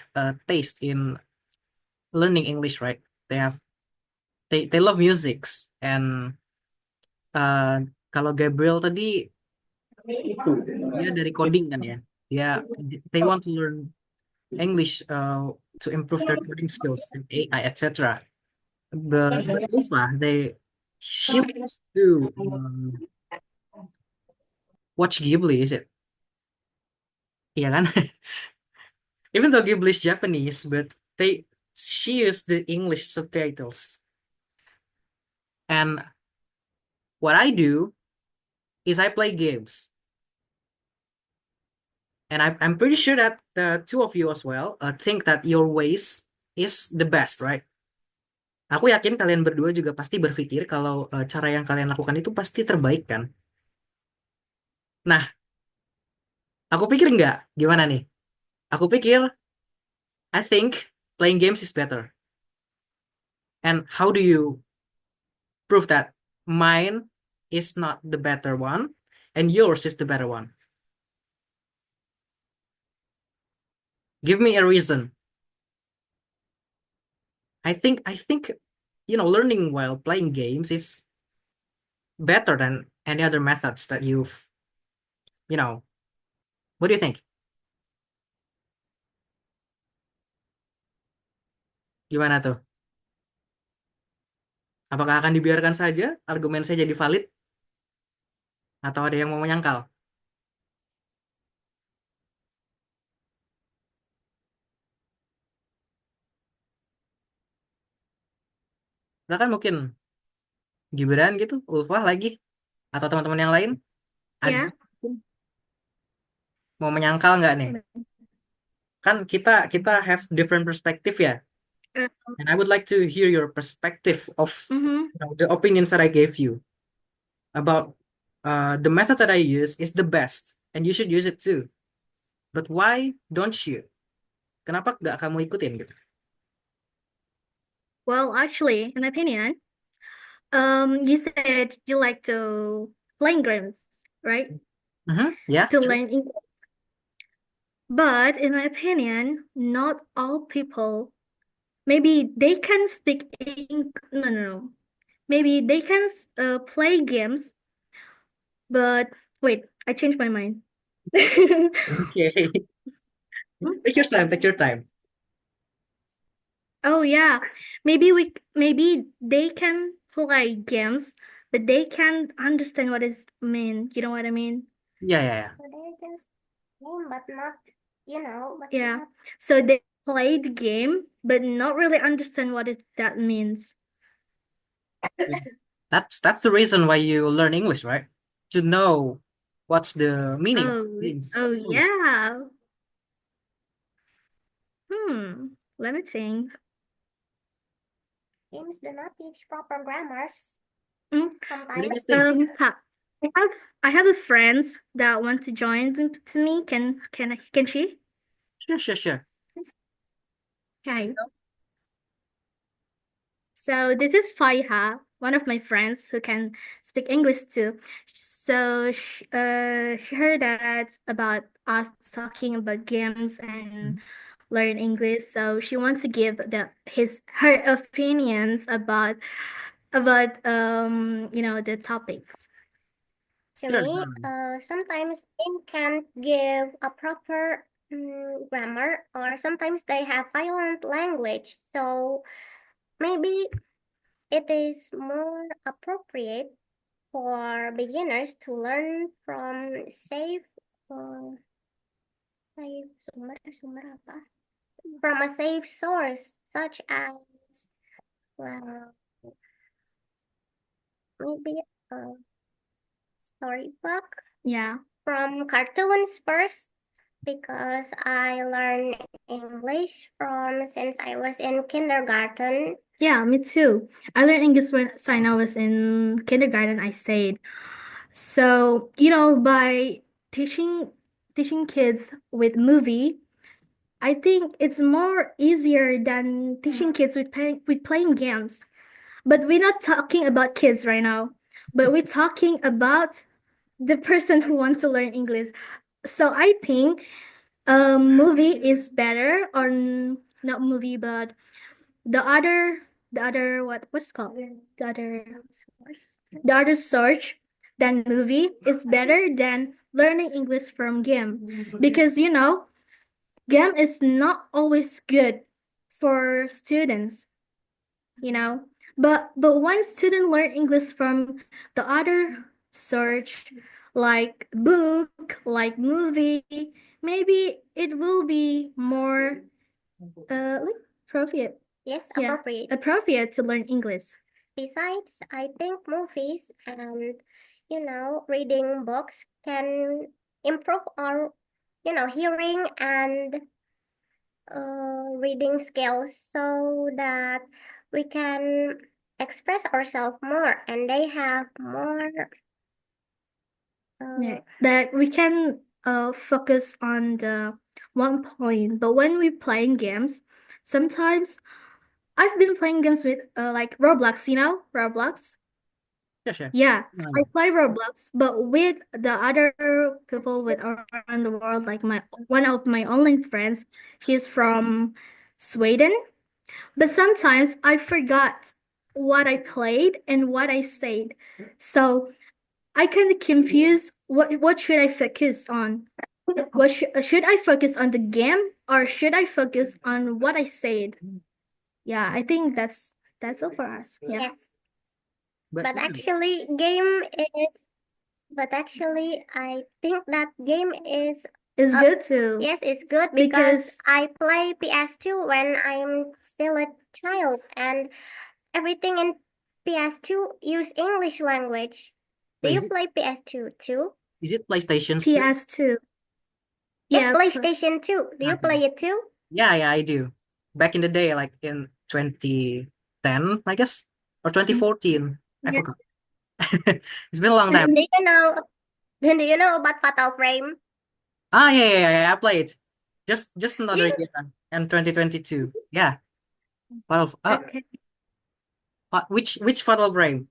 taste in learning English, right? They love musics and uh, kalau Gabriel tadi dia dari coding kan ya. Dia they want to learn English to improve their coding skills and AI, etc. But Ulfa, she loves to watch Ghibli, is it? Iya kan? Even though Ghibli is Japanese, but she used the English subtitles. And what I do is I play games. And I'm pretty sure that the two of you as well think that your ways is the best, right? Aku yakin kalian berdua juga pasti berpikir kalau cara yang kalian lakukan itu pasti terbaik kan? Nah, aku pikir enggak. Gimana nih? Aku pikir, I think playing games is better. And how do you prove that mine is not the better one and yours is the better one? Give me a reason. I think learning while playing games is better than any other methods that you've you know, what do you think? Gimana tuh? Apakah akan dibiarkan saja argumen saya jadi valid atau ada yang mau menyangkal? Nah kan mungkin Gibran gitu, Ulfah lagi, atau teman-teman yang lain ada Ya. mau menyangkal nggak nih? Kan kita kita have different perspective ya, Uh, and I would like to hear your perspective of mhm. the opinions that I gave you about the method that I use is the best, and you should use it too. But why don't you? Kenapa nggak kamu ikutin gitu? Well, actually, in my opinion, you said you like to playing games, right? Ya, To true. learn English. But in my opinion, not all people, maybe they can speak no. Maybe they can play games, but wait, I changed my mind. Okay. Take your time, take your time. Oh yeah, maybe they can play games, but they can't understand what it mean. You know what I mean? Ya, ya, ya. So they can game, but not, but Yeah. not. So they play the game, but not really understand what that means. That's the reason why you learn English, right? To know what's the meaning of things. Oh English. yeah. Let me think. Games do not teach proper grammars. Mm. What do Sometimes. you guys think? I have a friend that wants to join to me. Can she? Sure. Okay. So this is Faiha, one of my friends who can speak English too. So she heard that about us talking about games and learn English. So she wants to give her opinions about the topics. To Sure. me, sometimes game can't give a proper grammar, or sometimes they have violent language. So maybe it is more appropriate for beginners to learn from from a safe source, such as maybe a storybook. Yeah. From cartoons first, because I learned English since I was in kindergarten. Yeah, me too. I learned English when I was in kindergarten, I said. So, by teaching kids with movie, I think it's more easier than teaching kids with playing games. But we're not talking about kids right now, but we're talking about the person who wants to learn English. So I think movie is better, or not movie, but the other what's called the other source than movie is better than learning English from game, because game is not always good for students, but when students learn English from the other source, like book, like movie, maybe it will be more like appropriate. Yes, Yeah, appropriate to learn English. Besides, I think movies and, reading books can improve our, hearing and reading skills, so that we can express ourselves more, and they have more. That we can focus on the one point. But when we're playing games, sometimes I've been playing games with like Roblox, Roblox. Sure. Yeah, I play Roblox, but with the other people with around the world, like one of my online friends, he's from Sweden. But sometimes I forgot what I played and what I said. So I kind of confuse what should I focus on? What should I focus on the game or should I focus on what I said? Yeah, I think that's all for us. Yeah. Yes. But But actually, game is. But actually, I think that game is. It's good too. Yes, it's good Because because I play PS2 when I'm still a child, and everything in PS2 use English language. Do Is you it, play PS2 too? is it PlayStation 2? PS2. It's Yeah, PlayStation 2. Do you Okay. play it too? Yeah, I do. Back in the day, like in 2010, I guess, or 2014. I Yeah. forgot. It's been a long time. Do you know? Do you know about Fatal Frame? Yeah, I played. Just another Yeah. year in 2022. Yeah. Okay. Which Fatal Frame?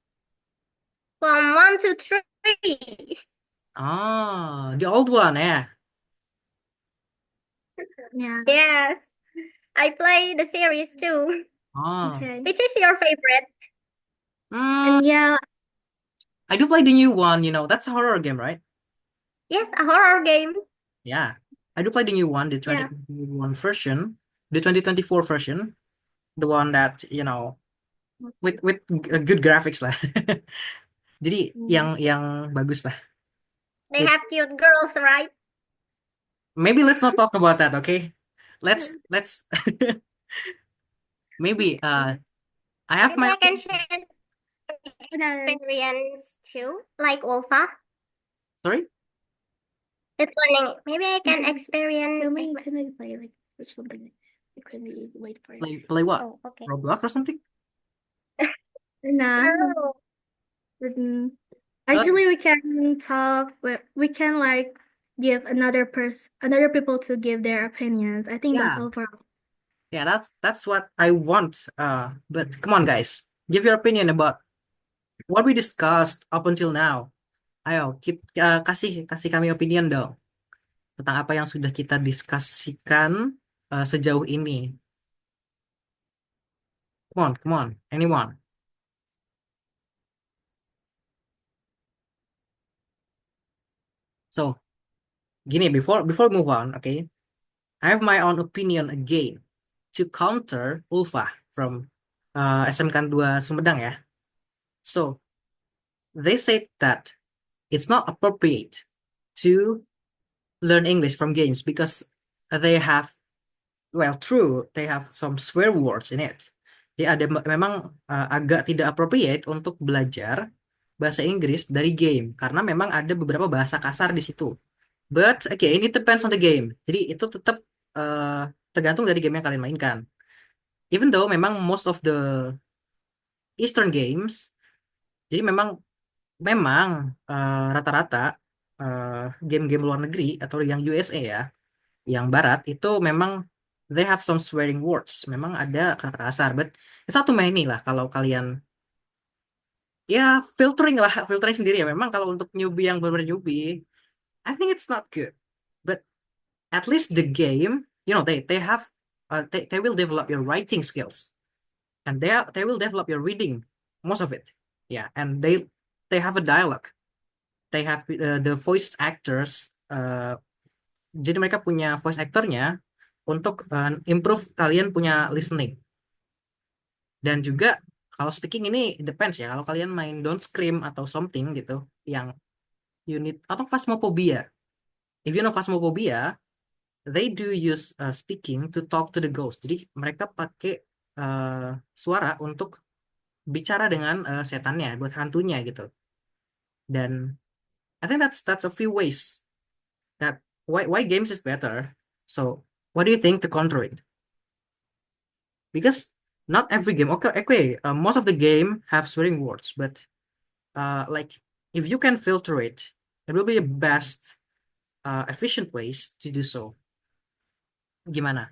From 1 to 3. Ah, the old one, yeah. Yeah. Yes. I play the series too. Ah. Okay. Which is your favorite? And yeah, I do play the new one, that's a horror game, right? Yes, a horror game. Yeah. I do play the new one, the Yeah. 2021 version, the 2024 version, the one that, with good graphics lah. Jadi yang bagus lah. They It- have cute girls, right? Maybe let's not talk about that, okay? Let's maybe I have Maybe my I can share experience too, like Ulfa. sorry? It's learning. Maybe I can experience. Can we play like something? Can we wait for it? Play what? Oh, okay. Roblox or something? Nah. No. Actually, we can talk. We can like give another people to give their opinions. I think that's Yeah. all for. Yeah, that's what I want. But come on, guys, give your opinion about what we discussed up until now. Ayo, kasih kami opinion dong tentang apa yang sudah kita diskusikan sejauh ini. Come on, anyone? So, gini, before we move on, okay, I have my own opinion again to counter Ulfa from SMK 2 Sumedang ya. So, they said that it's not appropriate to learn English from games because they have, well, true, they have some swear words in it. Jadi ada memang agak tidak appropriate untuk belajar bahasa Inggris dari game karena memang ada beberapa bahasa kasar di situ. But again, it depends on the game. Jadi itu tetap tergantung dari game yang kalian mainkan. Even though memang most of the Eastern games, jadi memang rata-rata game-game luar negeri atau yang USA ya, yang barat itu memang they have some swearing words. Memang ada kata kasar, but it's not too many lah kalau kalian ya filtering sendiri ya. Memang kalau untuk newbie yang benar-benar newbie, I think it's not good. But at least the game, they have they will develop your writing skills and they will develop your reading, most of it. Yeah, and they have a dialogue. They have the voice actors. Jadi mereka punya voice actornya untuk improve kalian punya listening. Dan juga kalau speaking ini depends ya. Kalau kalian main Don't Scream atau something gitu, yang unit atau Phasmophobia. If you know Phasmophobia, they do use speaking to talk to the ghost. Jadi mereka pakai suara untuk bicara dengan setannya, buat hantunya gitu. Dan I think that's a few ways that why games is better. So what do you think to counter it? Because not every game, okay, most of the game have swearing words, but like if you can filter it, it will be the best efficient ways to do so. Gimana?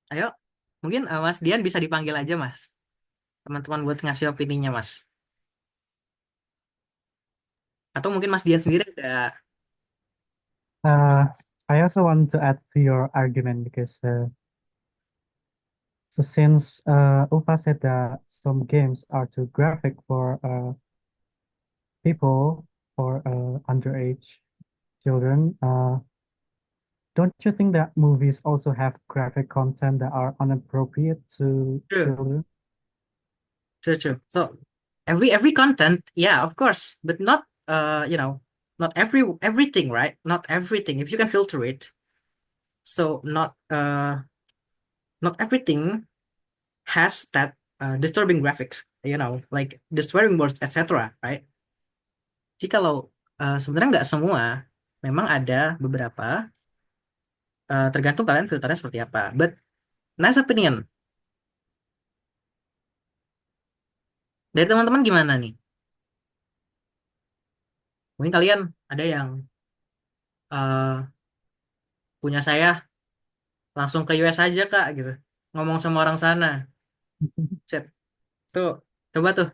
Ayo, mungkin Mas Dian bisa dipanggil aja, Mas. Teman-teman buat ngasih opininya, Mas. Atau mungkin Mas Dian sendiri ada. I also want to add to your argument because So since Ufa said that some games are too graphic for people, for underage children, don't you think that movies also have graphic content that are inappropriate to True, children? true, true. So every content, yeah, of course, but not not everything, right? Not everything. If you can filter it, so not everything has that disturbing graphics, like the swearing words, etc. Right? Jadi kalau sebenarnya nggak semua, memang ada beberapa, tergantung kalian filternya seperti apa. But nice opinion dari teman-teman gimana nih? Mungkin kalian ada yang eh, punya saya langsung ke US aja kak gitu, ngomong sama orang sana. Set tuh, coba tuh,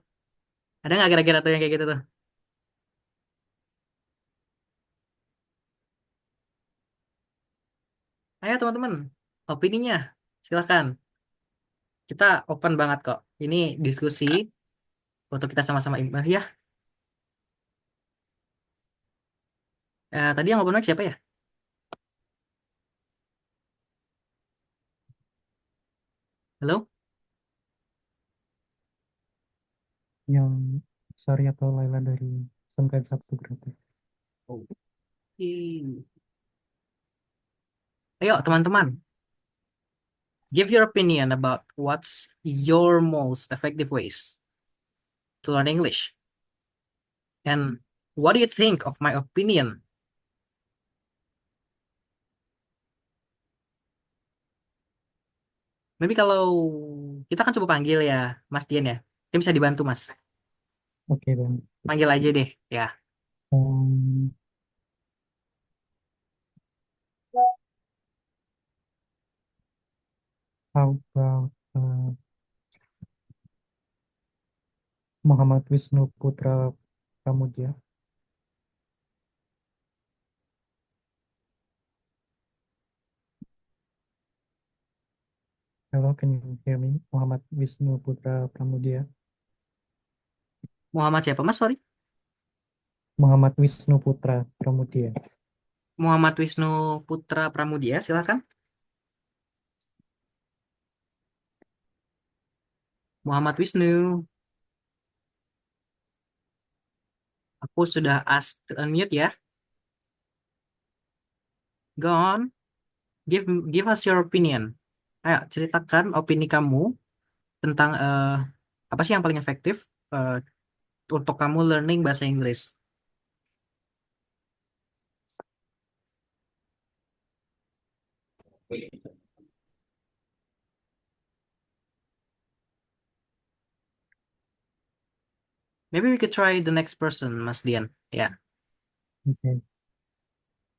ada nggak kira-kira tuh yang kayak gitu tuh? Ayo teman-teman, opininya silakan. Kita open banget kok. Ini diskusi untuk kita sama-sama imbah ya. Tadi yang open mic siapa ya? Halo? Yang Sari atau Laila dari Sengketa Sabtu Gratis. Ih. Ayo teman-teman, give your opinion about what's your most effective ways to learn English. And what do you think of my opinion? Maybe kalau kita kan coba panggil ya, Mas Dian ya. Dia bisa dibantu, Mas. Oke, dan Panggil aja deh, ya. um, how about Muhammad Wisnu Putra Pramudia? Hello, can you hear me? Muhammad Wisnu Putra Pramudia. Muhammad siapa, Mas? Sorry. Muhammad Wisnu Putra Pramudia. Muhammad Wisnu Putra Pramudia, silakan. Muhammad Wisnu, aku sudah ask to unmute ya. Go on, give give us your opinion. Ayo, ceritakan opini kamu tentang apa sih yang paling efektif eh, untuk kamu learning bahasa Inggris. Maybe we could try the next person, Mas Dian. Yeah, Okay.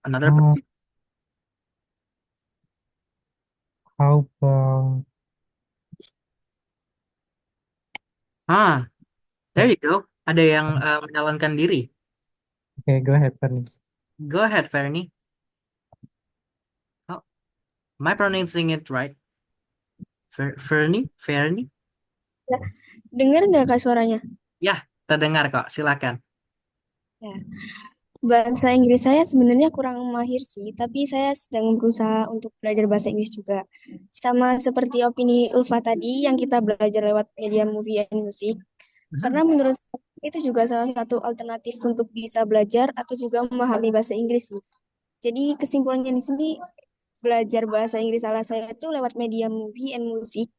another Uh, person. how about Ah, there you go. Ada yang menyalonkan diri. okay, go ahead, Fernie. Go ahead, Fernie. Oh, am I pronouncing it right? Fernie? Fernie? Ya, dengar nggak Kak suaranya? Ya, terdengar kok. Silakan. Ya. Bahasa Inggris saya sebenarnya kurang mahir sih, tapi saya sedang berusaha untuk belajar bahasa Inggris juga. Sama seperti opini Ulfa tadi yang kita belajar lewat media movie and music. Karena Mhm. menurut saya itu juga salah satu alternatif untuk bisa belajar atau juga memahami bahasa Inggris sih. Jadi kesimpulannya di sini belajar bahasa Inggris ala saya itu lewat media movie and music.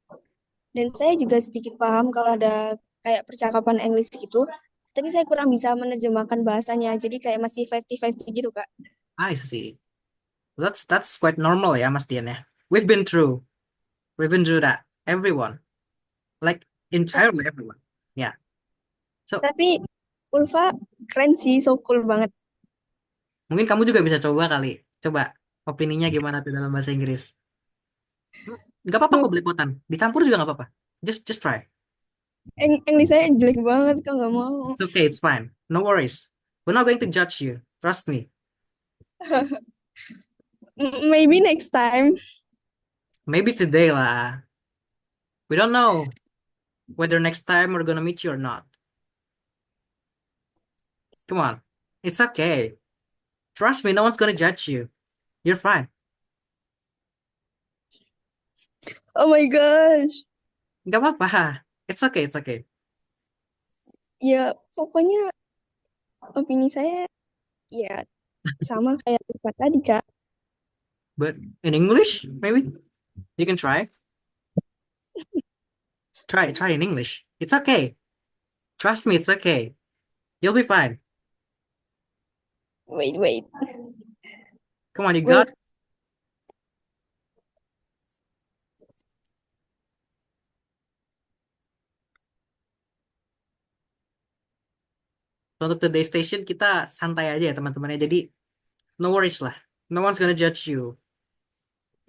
Dan saya juga sedikit paham kalau ada kayak percakapan English gitu. Tapi saya kurang bisa menerjemahkan bahasanya. Jadi kayak masih 50-50 gitu, Kak. I see. That's quite normal ya, Mas Dian ya. We've been through that. Everyone, like entirely everyone. Ya. So Tapi Ulfa keren sih, so cool banget. mungkin kamu juga bisa coba kali. Coba opininya gimana tuh dalam bahasa Inggris. Gak apa-apa kok belepotan. Dicampur juga gak apa-apa. Just try. English saya jelek banget, Kak, nggak mau. It's okay, it's fine. No worries. We're not going to judge you. Trust me. Maybe next time. Maybe today lah. We don't know whether next time we're gonna meet you or not. Come on. It's okay. Trust me, no one's gonna judge you. You're fine. Oh my gosh. Gak apa-apa. It's okay, it's okay. Ya, pokoknya opini saya ya sama kayak Kak tadi, Kak. But in English, maybe you can try. Try in English. It's okay. Trust me, it's okay. You'll be fine. Wait. Come on, you Wait. got. Untuk today's station kita santai aja ya teman-temannya. Jadi no worries lah. No one's gonna judge you.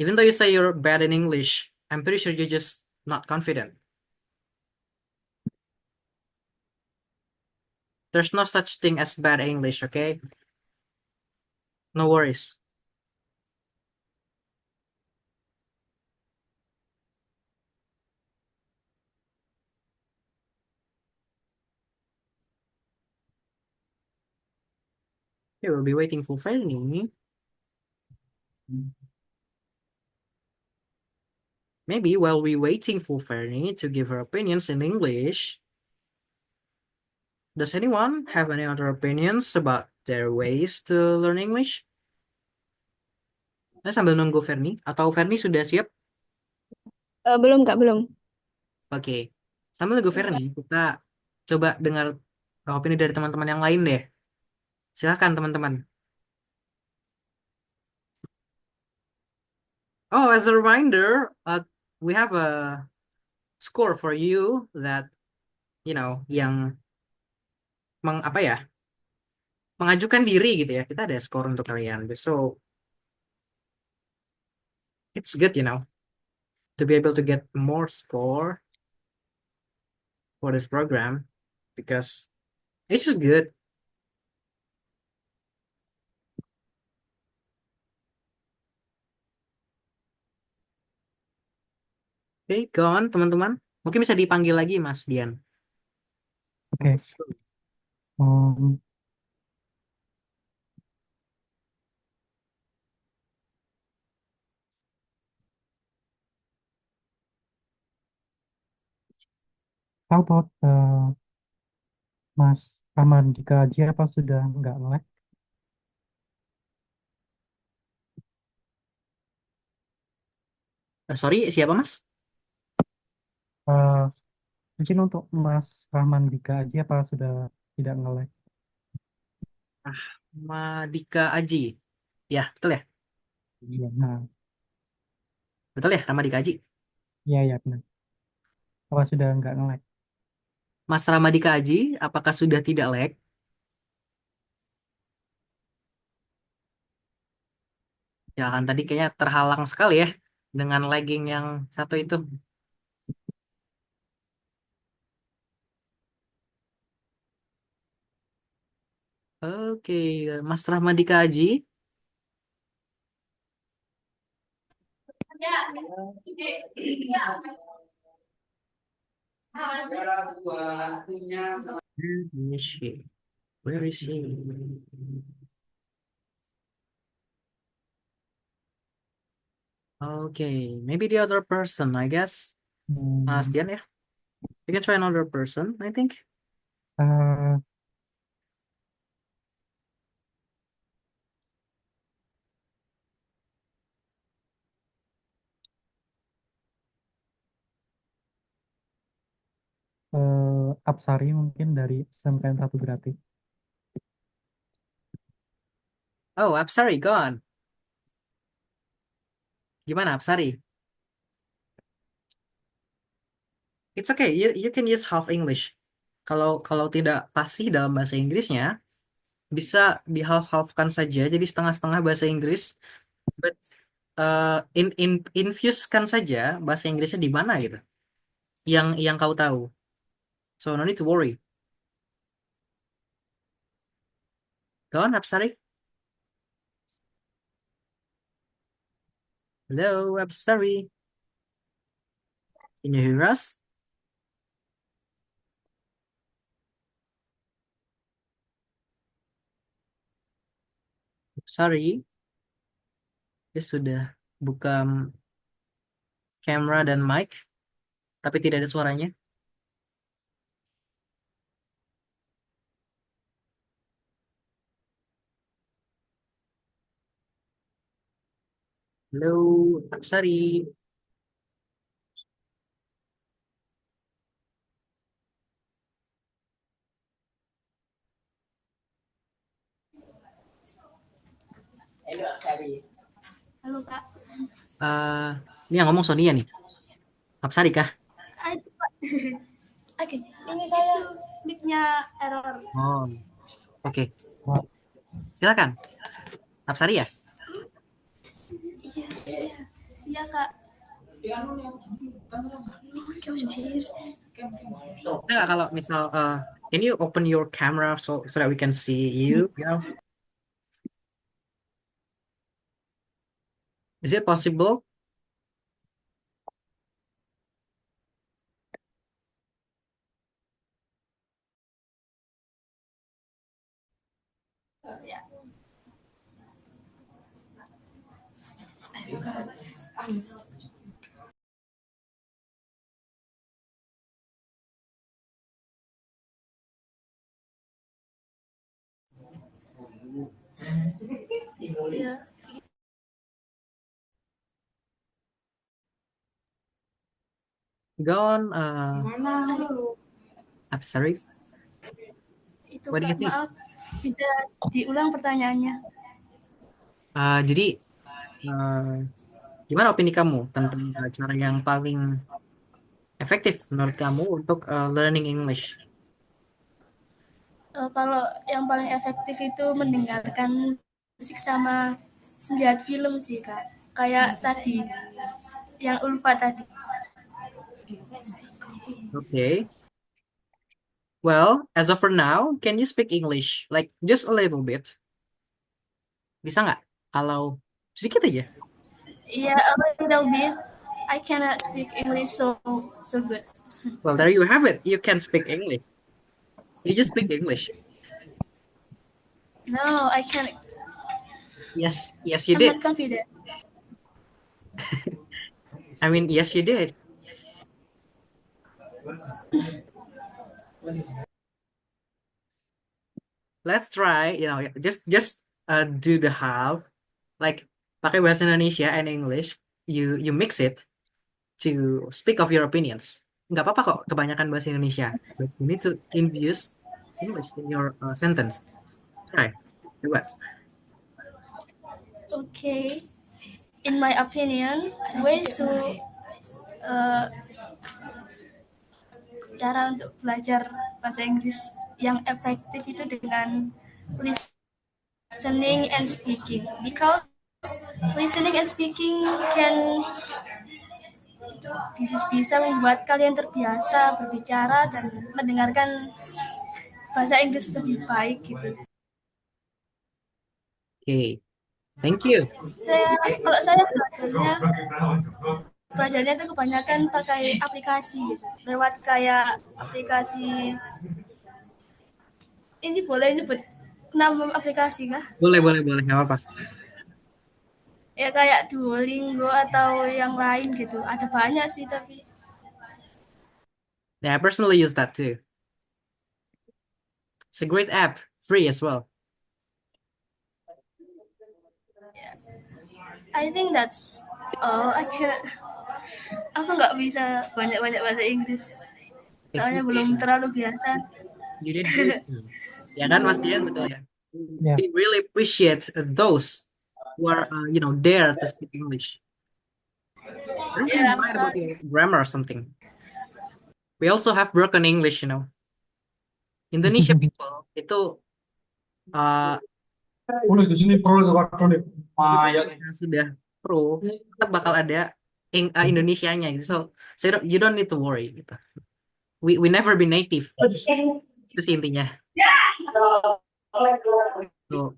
Even though you say you're bad in English, I'm pretty sure you're just not confident. There's no such thing as bad English, okay? No worries. Okay, we'll be waiting for Fanny. Maybe while we waiting for Fanny to give her opinions in English, does anyone have any other opinions about their ways to learn English? Nah, sambil nunggu Ferni, atau Ferni sudah siap? Belum, Kak, belum. Oke. Sambil nunggu Ferni, kita coba dengar opini dari teman-teman yang lain deh. Silahkan teman-teman. Oh, as a reminder, we have a score for you that, yang apa ya, mengajukan diri gitu ya. Kita ada skor untuk kalian. So, it's good, to be able to get more score for this program because it's just good. Oke, go on, teman-teman. Mungkin bisa dipanggil lagi, Mas Dian. Oke. Um, how about Mas Rahman dikaji apa sudah nggak nge-lag? Sorry, siapa, Mas? Eh, mungkin untuk Mas Rahman dikaji apa sudah tidak nge-lag? Madika Aji. Ya, betul ya? Iya, nah, Betul ya, Ramadika Aji. iya benar. Apa sudah nggak nge-lag? Mas Ramadika Aji, apakah sudah tidak lag? Ya kan tadi kayaknya terhalang sekali ya dengan lagging yang satu itu. Oke, Mas Ramadika Aji. Where is she? Where is she? Okay, maybe the other person, I guess. Mas Hmm, Dian ya. You can try another person, I think. eh, Apsari mungkin dari SMPN 1 gratis. Oh, Apsari, go on. Gimana Apsari? It's okay, you can use half English. Kalau tidak fasih dalam bahasa Inggrisnya, bisa di half-halfkan saja, jadi setengah-setengah bahasa Inggris, but infusekan saja bahasa Inggrisnya di mana gitu, yang kau tahu. So no need to worry. Go on, Apsari. Hello, Apsari. Can you hear us? Sorry, dia sudah buka kamera dan mic, tapi tidak ada suaranya. Halo, sorry. Halo Kak. Ini yang ngomong Sonia nih. Apsari kah? Oke, ini saya mic-nya error. Oh, oke. Silakan. Apsari ya? Iya Kak. Ada nggak kalau misal, can you open your camera so that we can see you? You know, is it possible? Iya. Go on. Apsari. Itu What do you Kak, think? maaf. Bisa diulang pertanyaannya? Jadi, gimana opini kamu tentang cara yang paling efektif menurut kamu untuk learning English? Kalau yang paling efektif itu mendengarkan musik sama melihat film sih Kak. Kayak tadi, yang Ulfa tadi. Okay. Well, as of for now, can you speak English? Like just a little bit. Bisa nggak? Kalau sedikit aja. Yeah, a little bit. I cannot speak English so good. Well, there you have it. You can speak English. You just speak English. No, I can't. Yes, yes, you I'm did. not confident. I mean, yes, you did. Let's try, just do the half, like pakai bahasa Indonesia and English. You mix it to speak of your opinions. Nggak apa-apa kok kebanyakan bahasa Indonesia, but you need to infuse English in your sentence. Try, coba. Okay. In my opinion, ways to cara untuk belajar bahasa Inggris yang efektif itu dengan listening and speaking. Because listening and speaking can bisa membuat kalian terbiasa berbicara dan mendengarkan bahasa Inggris lebih baik gitu. Okay, thank you. Kalau saya belajarnya itu kebanyakan pakai aplikasi gitu. Lewat kayak aplikasi, ini boleh nyebut nama aplikasi kah? Boleh, nggak apa-apa. Ya kayak Duolingo atau yang lain gitu. Ada banyak sih tapi. Yeah, I personally use that too. It's a great app, free as well. I think that's all. Aku nggak bisa banyak-banyak bahasa Inggris. It's Soalnya okay. belum terlalu biasa. You did good. Ya kan, Mas Dian, betul ya? Yeah. We really appreciate those who are, dare to speak English. I don't Yeah, even I'm mind about sorry. your grammar or something. We also have broken English, Indonesia people itu sudah pro, tetap bakal ada Indonesianya gitu. So you don't need to worry gitu. We never be native. Itu sih intinya. So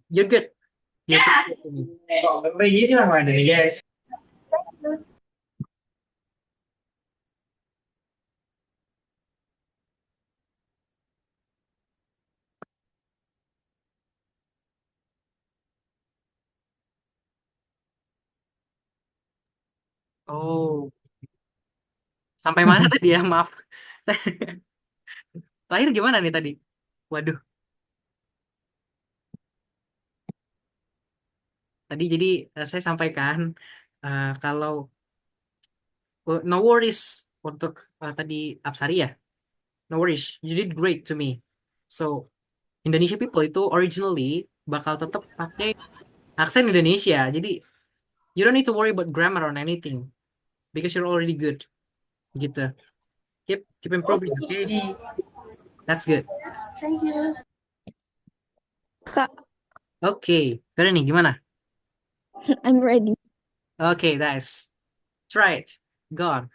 you're good. You're good. Oh, sampai mana tadi ya? Maaf. Terakhir gimana nih tadi? Waduh, tadi jadi saya sampaikan kalau no worries untuk tadi Apsari ya. No worries, you did great to me. So, Indonesia people itu originally bakal tetap pakai aksen Indonesia. Jadi, you don't need to worry about grammar or anything because you're already good. Gitu. Keep improving, okay? That's good. Kak, Oke, okay. Nih gimana? I'm ready. Okay, nice. Try it. Go on.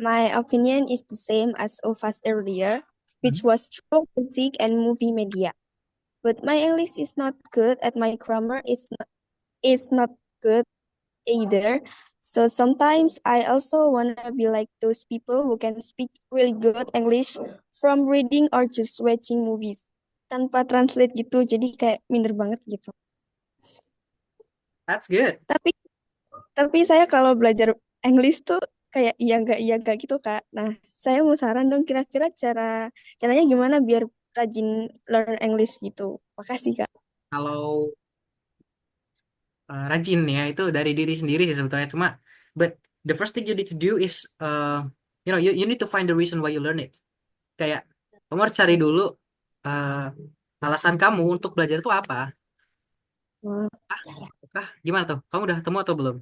My opinion is the same as Ulfa's earlier, which was through music and movie media. But my English is not good and my grammar is not good either. So sometimes I also wanna be like those people who can speak really good English from reading or just watching movies tanpa translate gitu. Jadi kayak minder banget gitu. That's good. Tapi saya kalau belajar English tuh kayak iya enggak gitu Kak. Nah, saya mau saran dong kira-kira caranya gimana biar rajin learn English gitu. Makasih Kak. Kalau rajin ya itu dari diri sendiri sih sebetulnya. Cuma, but the first thing you need to do is, you need to find the reason why you learn it. Kayak kamu harus cari dulu alasan kamu untuk belajar itu apa. Hmm. Gimana tuh? Kamu udah ketemu atau belum?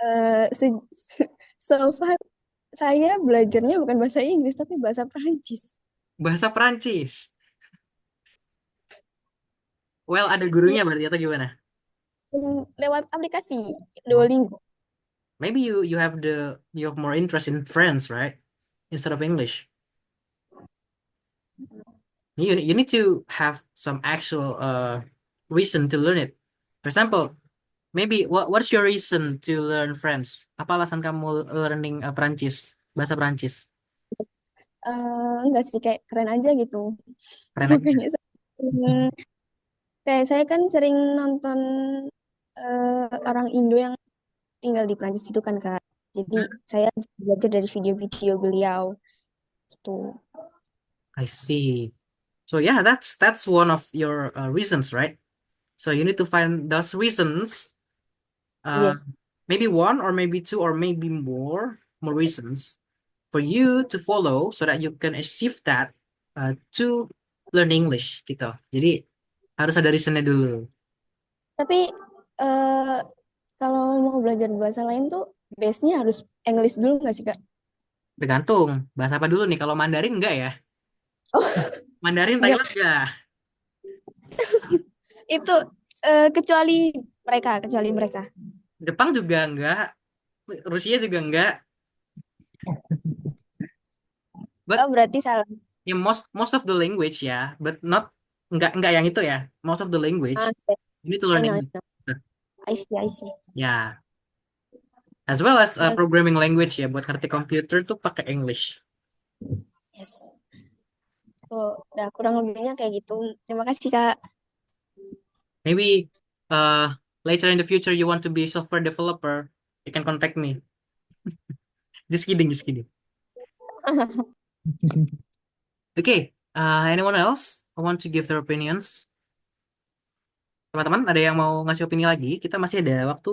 Eh, se- so far saya belajarnya bukan bahasa Inggris tapi bahasa Prancis. Bahasa Perancis. Well, ada Iya, gurunya berarti atau gimana? lewat aplikasi Oh. Duolingo. Maybe you have more interest in French, right? Instead of English. You need to have some actual reason to learn it. For example, maybe what's your reason to learn French? Apa alasan kamu learning Perancis, bahasa Perancis? Enggak sih kayak keren aja gitu. Keren Makanya aja. kayak saya kan sering nonton orang Indo yang tinggal di Prancis gitu kan Kak. Jadi saya belajar dari video-video beliau gitu. I see. So yeah, that's one of your reasons, right? So you need to find those reasons. Uh, Yes. maybe one or maybe two or maybe more reasons for you to follow so that you can achieve that to learn English gitu. Jadi harus ada reasonnya dulu. Tapi eh kalau mau belajar bahasa lain tuh base-nya harus English dulu nggak sih Kak? Tergantung bahasa apa dulu nih. Kalau Mandarin enggak ya? Oh, Mandarin enggak. Thailand enggak. Itu kecuali mereka. Jepang juga enggak. Rusia juga enggak. Oh, But berarti salah. yeah, most of the language ya, but not enggak yang itu ya. Most of the language Ah, you need to I learn know, I English. know. I see. Ya, as well as Ya, programming language ya, buat ngerti komputer tuh pakai English. yes. Oh, udah kurang lebihnya kayak gitu. Terima kasih Kak. Maybe later in the future you want to be software developer, you can contact me. Just kidding, just kidding. Okay, anyone else want to give their opinions? Teman-teman, ada yang mau ngasih opini lagi? Kita masih ada waktu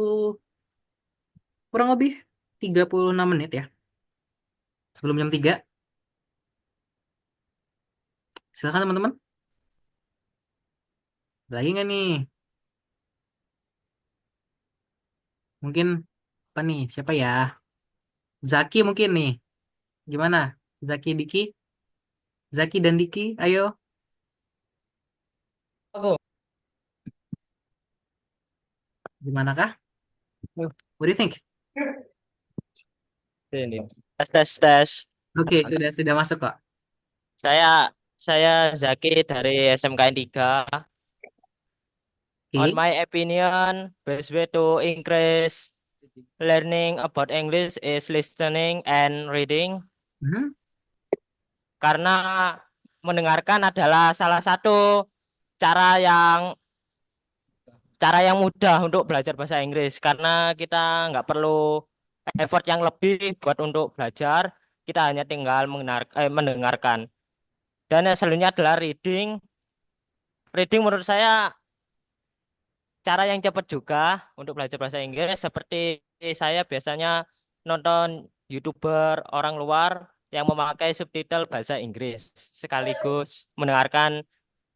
kurang lebih 36 menit ya, sebelum jam 3. Silakan teman-teman. Ada lagi nggak nih? Mungkin apa nih? Siapa ya? Zaki mungkin nih. Gimana? Zaki Diki? Zaki dan Diki, ayo. Aku. Gimana kah? What do you think? Ini. Tes. Oke, sudah masuk kok. Saya saya Zaki dari SMKN 3. On Oke. my opinion, best way to increase learning about English is listening and reading. Mhm. Karena mendengarkan adalah salah satu cara yang cara yang mudah untuk belajar bahasa Inggris karena kita nggak perlu effort yang lebih buat untuk belajar. Kita hanya tinggal mendengarkan. Dan yang selanjutnya adalah reading. Reading menurut saya cara yang cepat juga untuk belajar bahasa Inggris seperti saya biasanya nonton YouTuber orang luar yang memakai subtitle bahasa Inggris sekaligus mendengarkan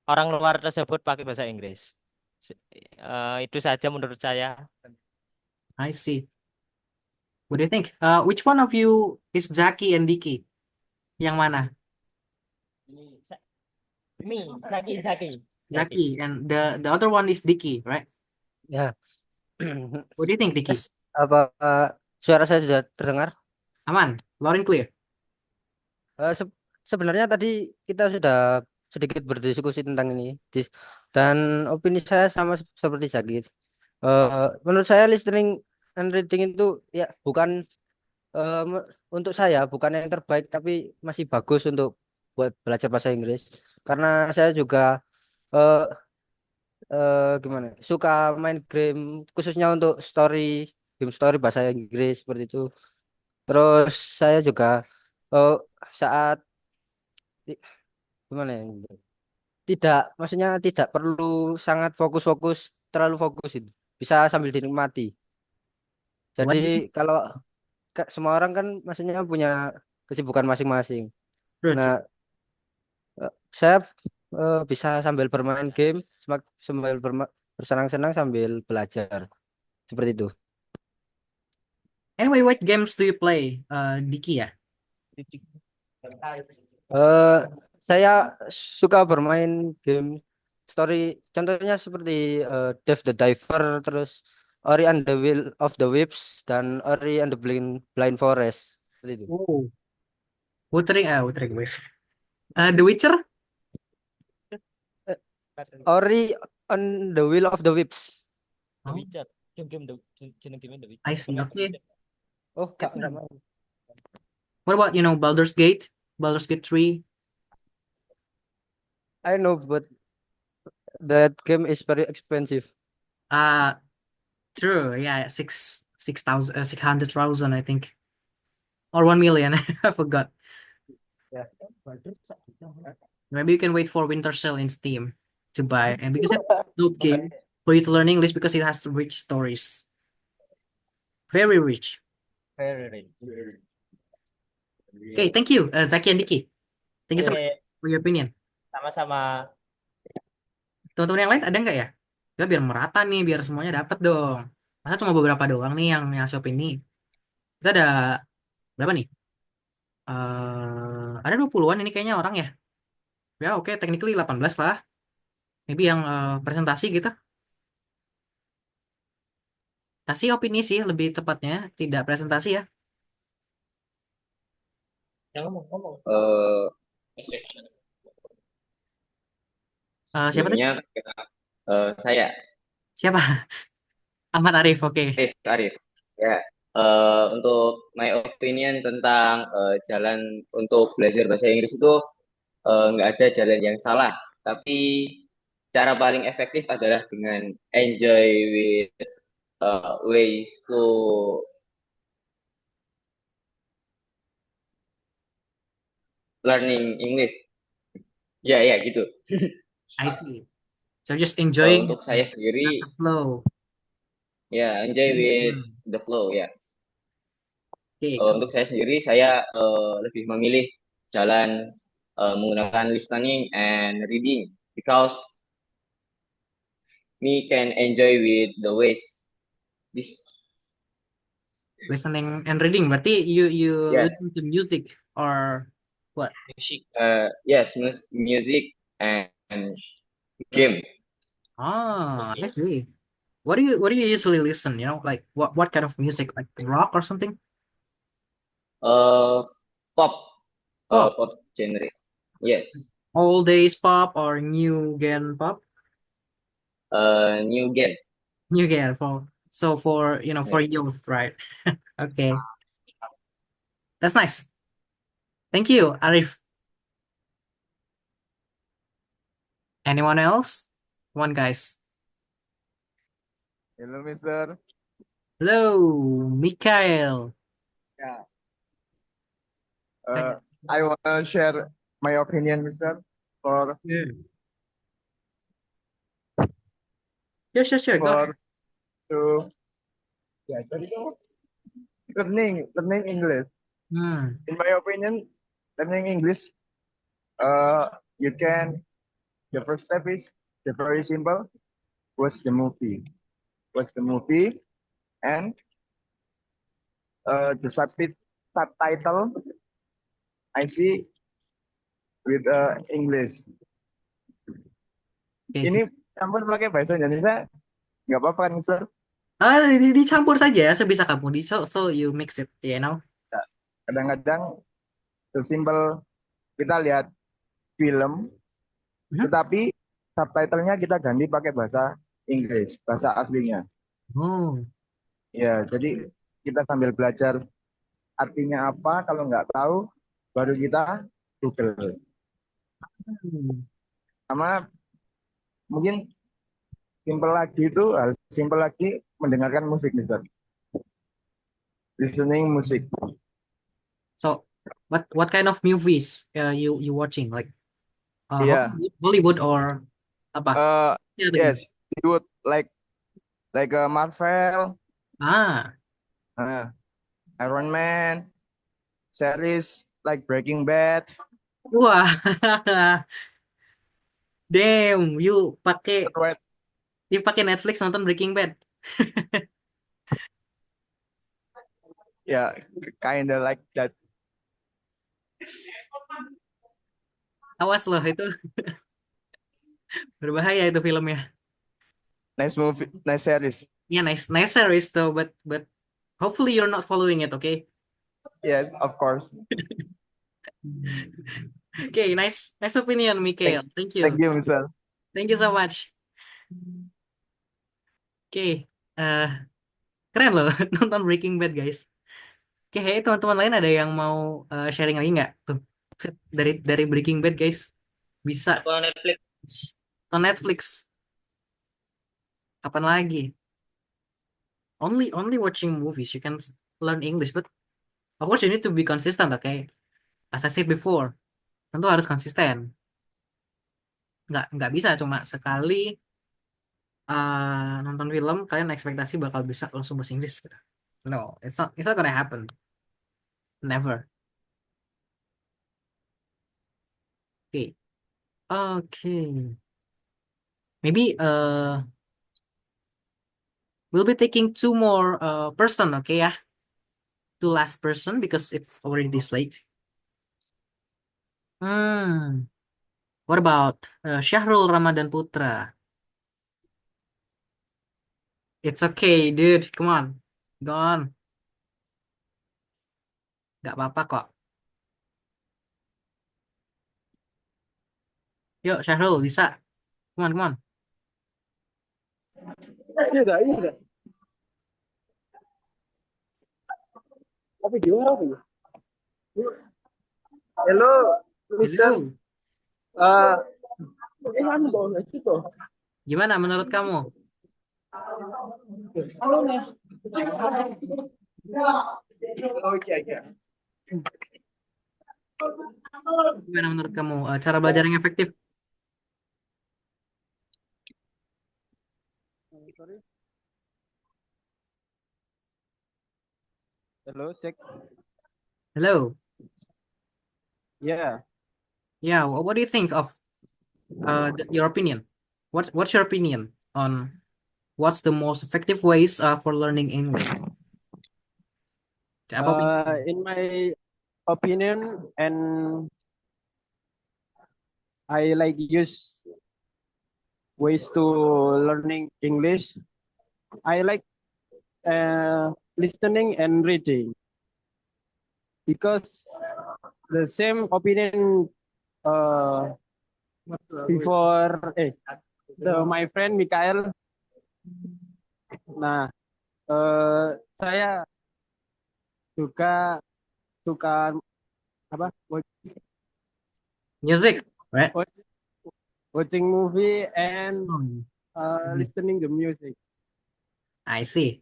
orang luar tersebut pakai bahasa Inggris. Itu saja menurut saya. I see. What do you think? Which one of you is Zaki and Diki? Yang mana? Ini Zaki. Zaki and the other one is Diki, right? Ya, What do you think, Diki? Mas, apa suara saya sudah terdengar? Aman, loud and clear. Sebenarnya tadi kita sudah sedikit berdiskusi tentang ini, dan opini saya sama seperti Zaki. Menurut saya listening and reading itu ya bukan untuk saya bukan yang terbaik, tapi masih bagus untuk buat belajar bahasa Inggris. Karena saya juga eh, gimana suka main game khususnya untuk game story bahasa Inggris seperti itu. Terus saya juga eh, saat gimana ya, tidak maksudnya tidak perlu sangat fokus-fokus, terlalu fokus itu bisa sambil dinikmati. Jadi What games? kalau semua orang kan maksudnya punya kesibukan masing-masing. True, Nah, true. saya bisa sambil bermain game sambil bersenang-senang sambil belajar seperti itu. Anyway, what games do you play, Diki ya? eh saya suka bermain game story, contohnya seperti Dave the Diver, terus Ori and the Will of the Wisps, dan Ori and the Blind Forest seperti itu. Oh, Wuthering Wave. The Witcher? Eh, Ori and the Will of the Wisps. The Oh, Witcher. Game-game game The I Witcher. see. Okay. Oh, Yes, enggak sir. mau. What about, Baldur's Gate? Baldur's Gate 3? I know, but that game is very expensive. Uh, True. Yeah, 600,000, I think. Or 1 million. I forgot. Ya. Maybe you can wait for Winter Sale in Steam to buy. And because it's a good game for you to learn English because it has rich stories. Very rich. Very. Okay, thank you, Zaki and Diki. Thank you so much Oke, for your opinion. sama-sama. Teman-teman yang lain ada nggak ya? Ya biar merata nih, biar semuanya dapat dong. Masa cuma beberapa doang nih yang ngasih opini. Kita ada berapa nih? Ada 20-an ini kayaknya orang ya. Ya oke, technically 18 lah. Maybe yang presentasi gitu. Kasih opini sih lebih tepatnya, tidak presentasi ya. Yang ngomong. Siapa tadi? Sebelumnya saya Siapa? Ahmad Arif, oke. Arif. Ya, untuk my opinion tentang jalan untuk belajar bahasa Inggris itu nggak ada jalan yang salah, tapi cara paling efektif adalah dengan enjoy with ways to learning English. Ya, ya gitu. I see. So just enjoying Untuk saya at sendiri, the flow. ya enjoy with the flow ya. Oke, cool. Untuk saya sendiri, saya lebih memilih jalan menggunakan listening and reading because we can enjoy with the ways. This, Listening and reading. Berarti you yeah, listen to music or what? yes, music and game. Ah, I see. What do you usually listen? Like what kind of music? Like rock or something? Uh, pop, Pop. pop genre. Yes, All days pop or new gen pop? new game. New gen for Yeah. youth, right? Okay. That's nice. Thank you, Arif. Anyone else? One guys. Hello, Mister. Hello, Mikael. Yeah. Hi. I want to share my opinion, Mister, for Yeah. Sure. Go ahead. for to yeah, jadi tuh learning English. Hmm. In my opinion, learning English, uh, you can. The first step is the very simple. Watch the movie. Watch the movie, and the subtitle I see with English. Okay. Ini campur pakai bahasa Indonesia, nggak apa-apa kan, Mister? Dicampur saja sebisa kamu. So you mix it, you know. Ya, kadang-kadang sesimpel kita lihat film, Mhm. tetapi subtitlenya kita ganti pakai bahasa Inggris, bahasa aslinya. Oh. Ya, jadi kita sambil belajar artinya apa, kalau nggak tahu, baru kita Google. Hmm. Sama mungkin simpel lagi mendengarkan musik, Mister. Listening musik. So, what kind of movies you watching? Like Iya. Hollywood or apa? Ya, tadi. Yes, it would like a Marvel, Ah, uh, Iron Man, series like Breaking Bad. wah, damn, Right. you pakai Netflix nonton Breaking Bad. Yeah, kinda like that. Awas loh itu berbahaya itu filmnya. Nice movie, nice series. Yeah, nice series though, but hopefully you're not following it, okay? Yes, of course. Okay, nice opinion, Mikael. Thank Thank you. you, Mister. Thank you so much. Oke, eh keren loh nonton Breaking Bad, guys. Oke, hey, teman-teman lain ada yang mau sharing lagi nggak? Tuh, dari Breaking Bad, guys. Bisa Atau Netflix. nonton Netflix. Kapan lagi? Only watching movies you can learn English, but of course you need to be consistent, okay? As I said before, tentu harus konsisten. Nggak bisa cuma sekali nonton film kalian ekspektasi bakal bisa langsung bahasa Inggris gitu. No, it's not gonna happen. Never. Okay. Okay. Maybe we'll be taking two more person, okay ya? Two last person because it's already this late. Hmm. What about Syahrul Ramadan Putra? It's okay, dude. Come on. Go on. Gak apa-apa kok. Yuk, Syahrul, bisa. Come on. Iya. Tapi di mana ya? Hello, Mister. Hello. Anu bawa situ. Gimana menurut kamu? Halo, Nes. Oh iya. Gimana menurut kamu cara belajar yang efektif? Sorry. Hello, check. Hello. Yeah. Yeah, what do you think of your opinion? What's your opinion on what's the most effective ways for learning English? Apa opinion? In my opinion, and I like use ways to learning English. I like listening and reading because the same opinion before my friend Mikael. Nah, saya juga suka apa? Music, right? Watching movie and Hmm. listening the music. I see.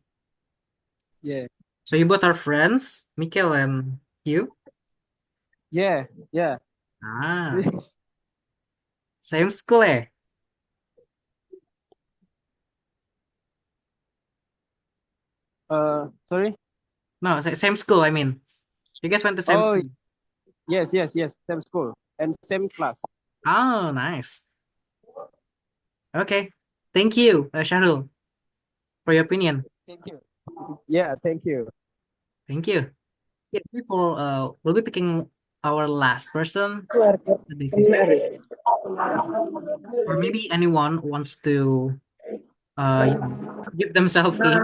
Yeah, So you both are friends, Mikkel and you? yeah, yeah. Ah, same school eh? Sorry. No, same school, I mean. You guys went to same Oh, school. yes, yes, yes. Same school and same class. Oh, nice. Okay. Thank you, Shahrul, for your opinion. Thank you. Yeah, thank you. Thank you. Before we'll be picking our last person. This is or maybe anyone wants to you know, give themselves in.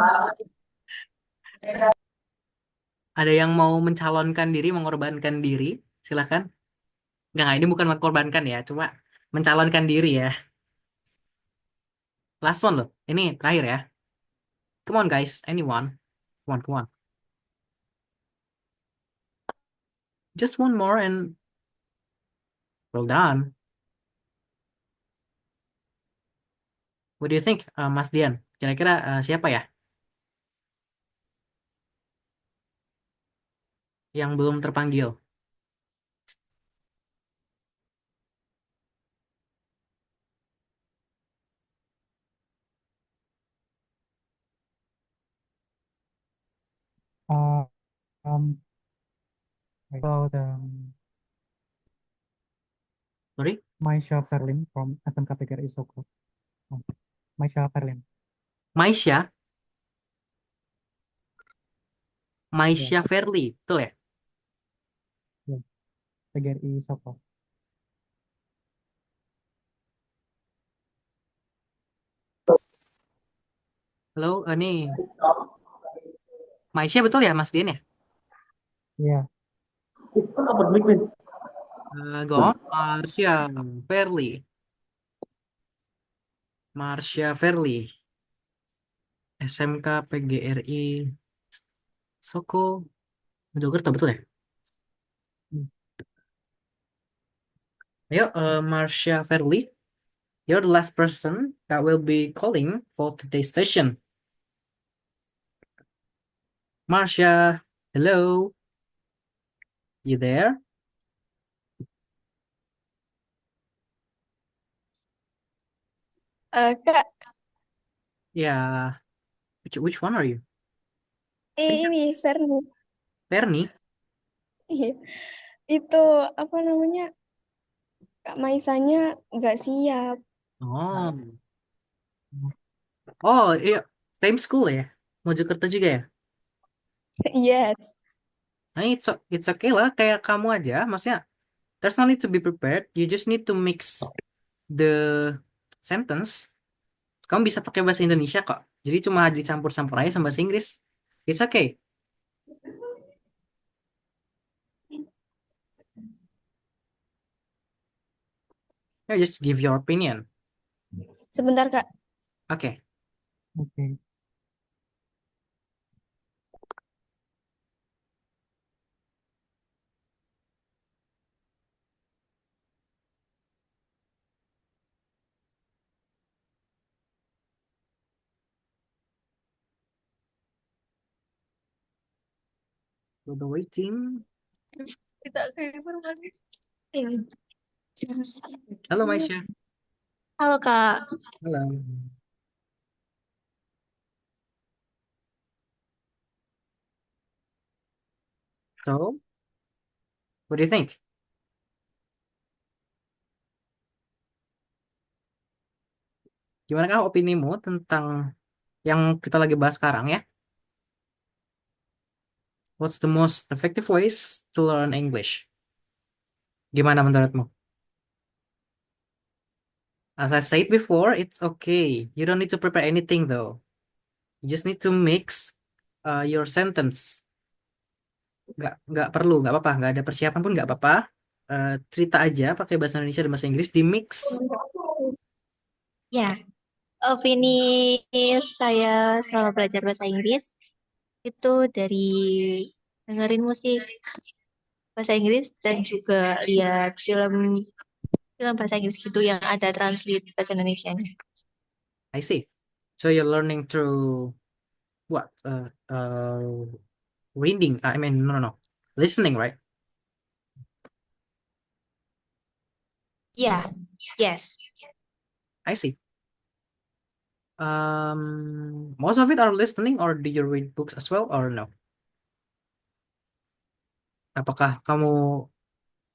Ada yang mau mencalonkan diri, mengorbankan diri, silakan. Enggak, ini bukan mengorbankan ya, cuma mencalonkan diri ya. Last one loh. Ini terakhir ya. Come on guys, anyone. Come on, come on. Just one more and well done. What do you think, Mas Dian? Kira-kira siapa ya yang belum terpanggil? Uh, about Sorry? Maisha Ferlin from SMK PGRI Soko. Maisha Ferlin. Maisha, Ya, Maisha Fairly, betul ya? ya, PGRI Soko. Halo, ini Maisha betul ya, Mas Dian ya? Ya, Go on, Marsha Fairly. Marsha Fairly, SMK PGRI Soko, Mojokerto betul ya? Ayo, Marsha Fairly, you're the last person that will be calling for today's session. Marsha, hello, you there? Kak, Ya, which one are you? ini Ferni. Fernie? Iya. Itu apa namanya? Kak Maisanya nggak siap. Oh, oh iya, same school ya? Mojokerto juga ya? Yes. Nah, it's okay lah, kayak kamu aja, maksudnya there's no need to be prepared, you just need to mix the sentence. Kamu bisa pakai bahasa Indonesia kok, jadi cuma dicampur-campur aja sama bahasa Inggris. It's okay. Yeah, just give your opinion. Sebentar, Kak. Okay. oke. So the waiting. Kita ke informasi. Halo Maisha. Halo, Kak. Halo. So, what do you think? Gimana kah opinimu tentang yang kita lagi bahas sekarang ya? What's the most effective ways to learn English? Gimana menurutmu? As I said before, it's okay. You don't need to prepare anything though. You just need to mix your sentence. Nggak perlu, nggak apa-apa. Nggak ada persiapan pun nggak apa-apa. Cerita aja pakai bahasa Indonesia dan bahasa Inggris di mix. Ya, opini saya selama belajar bahasa Inggris itu dari dengerin musik bahasa Inggris dan juga lihat film film bahasa Inggris gitu yang ada translate bahasa Indonesianya. I see. So you're learning through what? Reading. I mean, no, no, no. Listening, right? Yeah, yes. I see. Most of it are listening, or do you read books as well, or no? Apakah kamu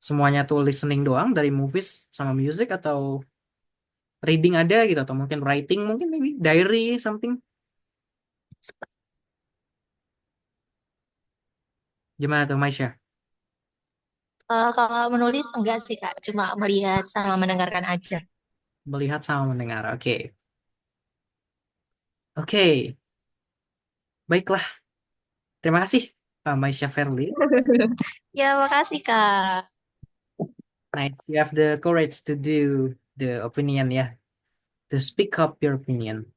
semuanya tuh listening doang dari movies sama music, atau reading ada gitu, atau mungkin writing, mungkin maybe diary something? Gimana tuh, Maisha? Kalau menulis enggak sih Kak, cuma melihat sama mendengarkan aja. Melihat sama mendengar. Oke. Oke. Baiklah. Terima kasih, Maisha Fairly. Ya, makasih Kak. Nice. You have the courage to do the opinion ya. To speak up your opinion.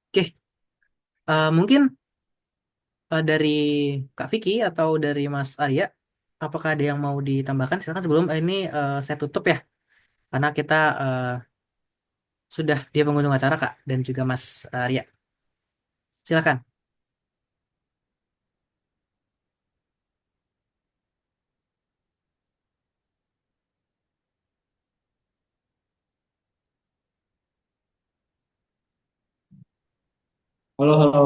Oke. Mungkin dari Kak Vicky atau dari Mas Arya, apakah ada yang mau ditambahkan? Silakan sebelum ini saya tutup ya. Karena kita sudah dia pengunjung acara Kak, dan juga Mas Arya. Silakan. Halo, halo.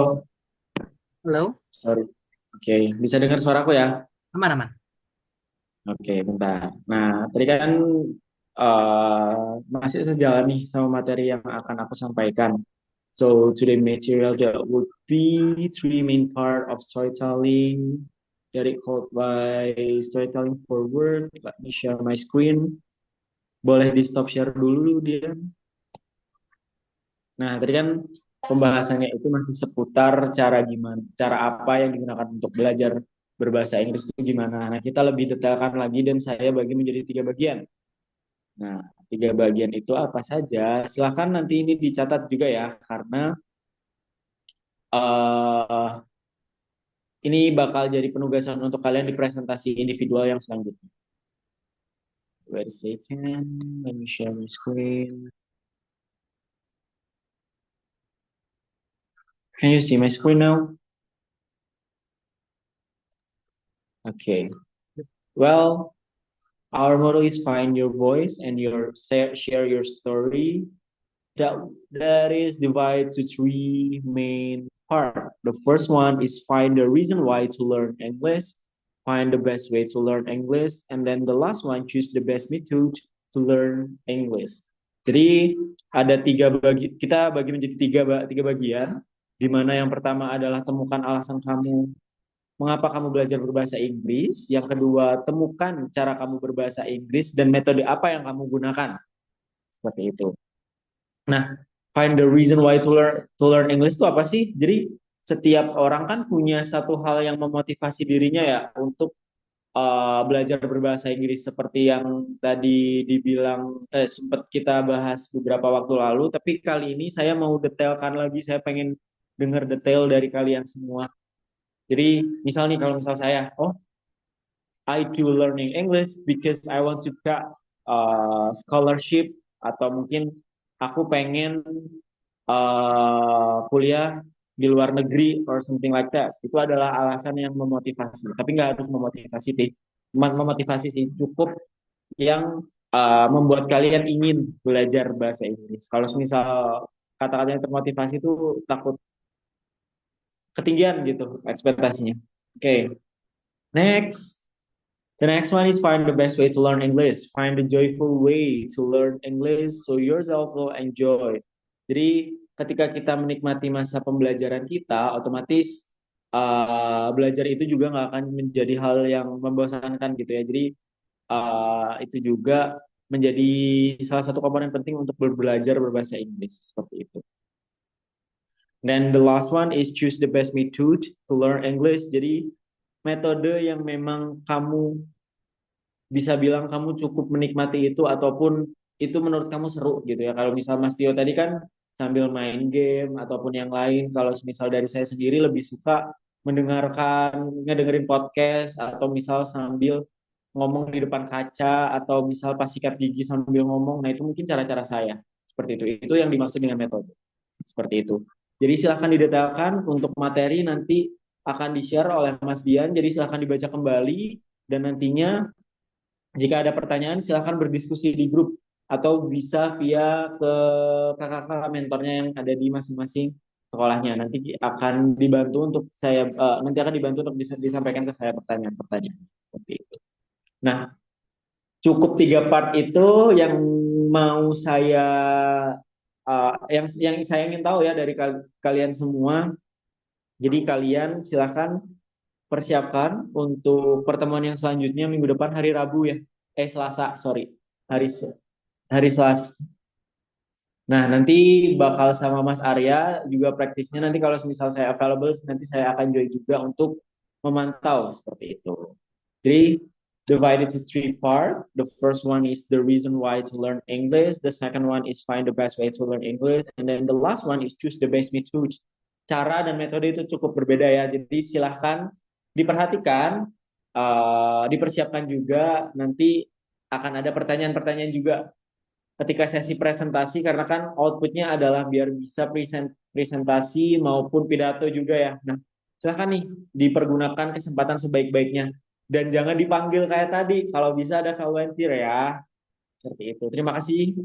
Halo. Sorry. Oke, bisa dengar suaraku ya? Aman-aman. Oke, bentar. Nah, tadi kan masih sejalan nih sama materi yang akan aku sampaikan. So, today material that would be three main part of storytelling that it called by storytelling for word. Let me share my screen. Boleh di stop share dulu dia. Nah, tadi kan pembahasannya itu masih seputar cara apa yang digunakan untuk belajar berbahasa Inggris itu gimana. Nah, kita lebih detailkan lagi dan saya bagi menjadi 3 bagian. Nah, 3 bagian itu apa saja? Silahkan nanti ini dicatat juga ya, karena eh ini bakal jadi penugasan untuk kalian di presentasi individual yang selanjutnya. Wait a second, let me share my screen. Can you see my screen now? Okay. Well, our motto is find your voice and share your story. That is divided to 3 main parts. The first one is find the reason why to learn English, find the best way to learn English, and then the last one choose the best method to learn English. Jadi ada kita bagi menjadi tiga bagian, di mana yang pertama adalah temukan alasan kamu mengapa kamu belajar berbahasa Inggris. Yang kedua, temukan cara kamu berbahasa Inggris dan metode apa yang kamu gunakan. Seperti itu. Nah, find the reason why to learn English itu apa sih? Jadi setiap orang kan punya satu hal yang memotivasi dirinya ya untuk belajar berbahasa Inggris seperti yang tadi dibilang sempat kita bahas beberapa waktu lalu. Tapi kali ini saya mau detailkan lagi. Saya pengen dengar detail dari kalian semua. Jadi misal nih kalau misal saya, I do learning English because I want to get scholarship, atau mungkin aku pengen kuliah di luar negeri or something like that. Itu adalah alasan yang memotivasi. Tapi nggak harus memotivasi sih. Cukup yang membuat kalian ingin belajar bahasa Inggris. Kalau misal kata-kata yang termotivasi itu takut ketinggian gitu ekspektasinya. Oke. Next. The next one is find the best way to learn English. Find the joyful way to learn English so yourself will enjoy. Jadi ketika kita menikmati masa pembelajaran kita, otomatis belajar itu juga nggak akan menjadi hal yang membosankan gitu ya. Jadi itu juga menjadi salah satu komponen penting untuk belajar berbahasa Inggris seperti itu. Then the last one is choose the best method to learn English. Jadi metode yang memang kamu bisa bilang kamu cukup menikmati itu ataupun itu menurut kamu seru gitu ya. Kalau misal Mas Tio tadi kan sambil main game ataupun yang lain. Kalau misal dari saya sendiri lebih suka ngedengerin podcast atau misal sambil ngomong di depan kaca atau misal pas sikat gigi sambil ngomong. Nah, itu mungkin cara-cara saya. Seperti itu. Itu yang dimaksud dengan metode. Seperti itu. Jadi silahkan didetailkan untuk materi nanti akan di-share oleh Mas Dian. Jadi silahkan dibaca kembali dan nantinya jika ada pertanyaan silahkan berdiskusi di grup atau bisa via ke kakak-kakak mentornya yang ada di masing-masing sekolahnya. Nanti akan dibantu untuk bisa disampaikan ke saya pertanyaan-pertanyaan seperti itu. Nah, cukup 3 part itu yang mau saya yang saya ingin tahu ya dari kalian semua. Jadi kalian silahkan persiapkan untuk pertemuan yang selanjutnya minggu depan hari Rabu ya. Selasa, sorry. Hari Selasa. Nah, nanti bakal sama Mas Arya juga praktisnya nanti kalau misal saya available nanti saya akan join juga untuk memantau seperti itu. Jadi divided to 3 part. The first one is the reason why to learn English. The second one is find the best way to learn English. And then the last one is choose the best method. Cara dan metode itu cukup berbeda ya. Jadi silahkan diperhatikan, dipersiapkan juga. Nanti akan ada pertanyaan-pertanyaan juga ketika sesi presentasi karena kan outputnya adalah biar bisa presentasi maupun pidato juga ya. Nah, silahkan nih dipergunakan kesempatan sebaik-baiknya dan jangan dipanggil kayak tadi. Kalau bisa ada volunteer ya. Seperti itu. Terima kasih.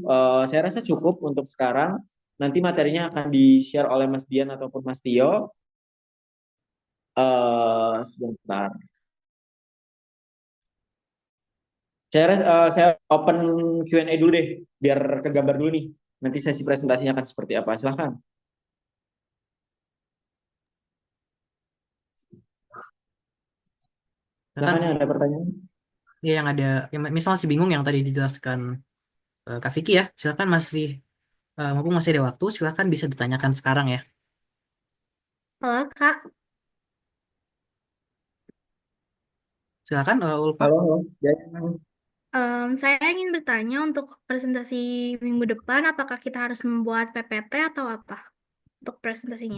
Saya rasa cukup untuk sekarang. Nanti materinya akan di-share oleh Mas Dian ataupun Mas Tio. Sebentar. Saya open Q&A dulu deh, biar kegambar dulu nih. Nanti sesi presentasinya akan seperti apa. Silahkan. Silahkan yang ada pertanyaan. Ya, yang ada, yang misal masih bingung yang tadi dijelaskan Kak Vicky ya, silakan mumpung masih ada waktu, silakan bisa ditanyakan sekarang ya. Halo, Kak. Silakan Ulfa. Halo, halo. Ya, Saya ingin bertanya untuk presentasi minggu depan, apakah kita harus membuat PPT atau apa untuk presentasinya?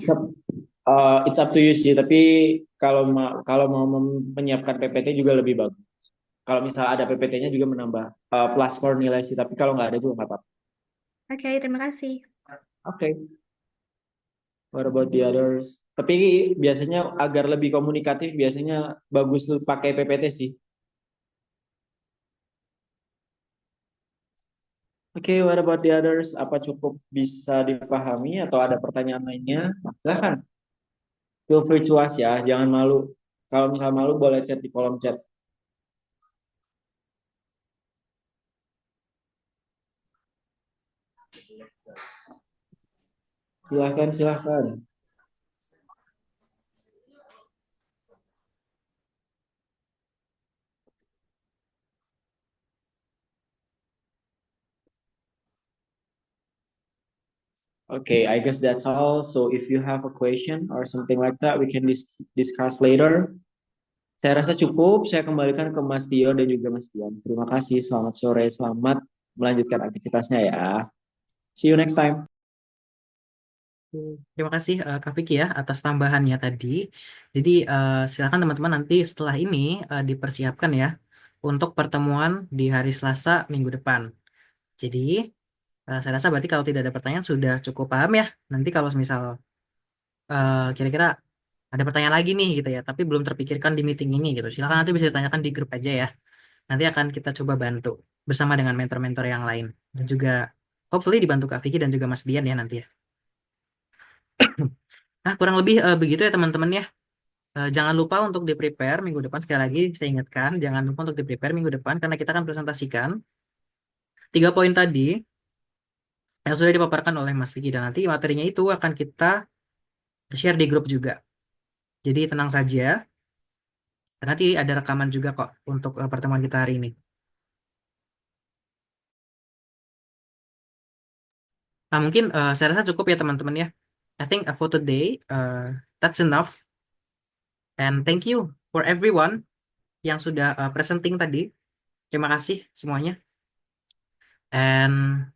It's up to you sih, tapi kalau mau menyiapkan PPT juga lebih bagus. Kalau misal ada PPT-nya juga menambah plus score nilai sih, tapi kalau nggak ada juga nggak apa-apa. Oke, terima kasih. Oke. What about the others? Tapi biasanya agar lebih komunikatif, biasanya bagus tuh pakai PPT sih. Oke, what about the others? Apa cukup bisa dipahami atau ada pertanyaan lainnya? Silahkan. Feel free to ask ya, jangan malu. Kalau misal malu boleh chat di kolom chat. Silahkan, silahkan. Okay, I guess that's all. So if you have a question or something like that, we can discuss later. Saya rasa cukup. Saya kembalikan ke Mas Tio dan juga Mas Dian. Terima kasih. Selamat sore. Selamat melanjutkan aktivitasnya ya. See you next time. Terima kasih Kak Vicky ya atas tambahannya tadi. Jadi silakan teman-teman nanti setelah ini dipersiapkan ya untuk pertemuan di hari Selasa minggu depan. Jadi saya rasa berarti kalau tidak ada pertanyaan sudah cukup paham ya. Nanti kalau misal kira-kira ada pertanyaan lagi nih gitu ya, tapi belum terpikirkan di meeting ini gitu. Silakan nanti bisa ditanyakan di grup aja ya. Nanti akan kita coba bantu bersama dengan mentor-mentor yang lain dan juga hopefully dibantu Kak Vicky dan juga Mas Dian ya nanti ya. Nah, kurang lebih begitu ya teman-teman ya. Jangan lupa untuk di-prepare minggu depan. Sekali lagi saya ingatkan, jangan lupa untuk di-prepare minggu depan karena kita akan presentasikan 3 poin tadi yang sudah dipaparkan oleh Mas Vicky dan nanti materinya itu akan kita share di grup juga. Jadi tenang saja. Nanti ada rekaman juga kok untuk pertemuan kita hari ini. Nah, mungkin saya rasa cukup ya teman-teman ya. I think for today, that's enough. And thank you for everyone yang sudah presenting tadi. Terima kasih semuanya. And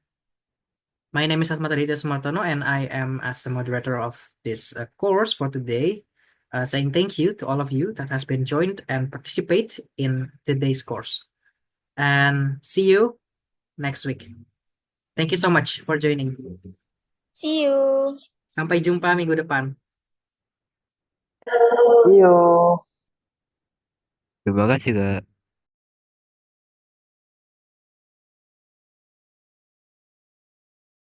my name is Asmat Aditya Sumartono and I am as the moderator of this course for today. Saying thank you to all of you that has been joined and participate in today's course. And see you next week. Thank you so much for joining. See you. Sampai jumpa minggu depan. Iyo. Terima kasih, Kak.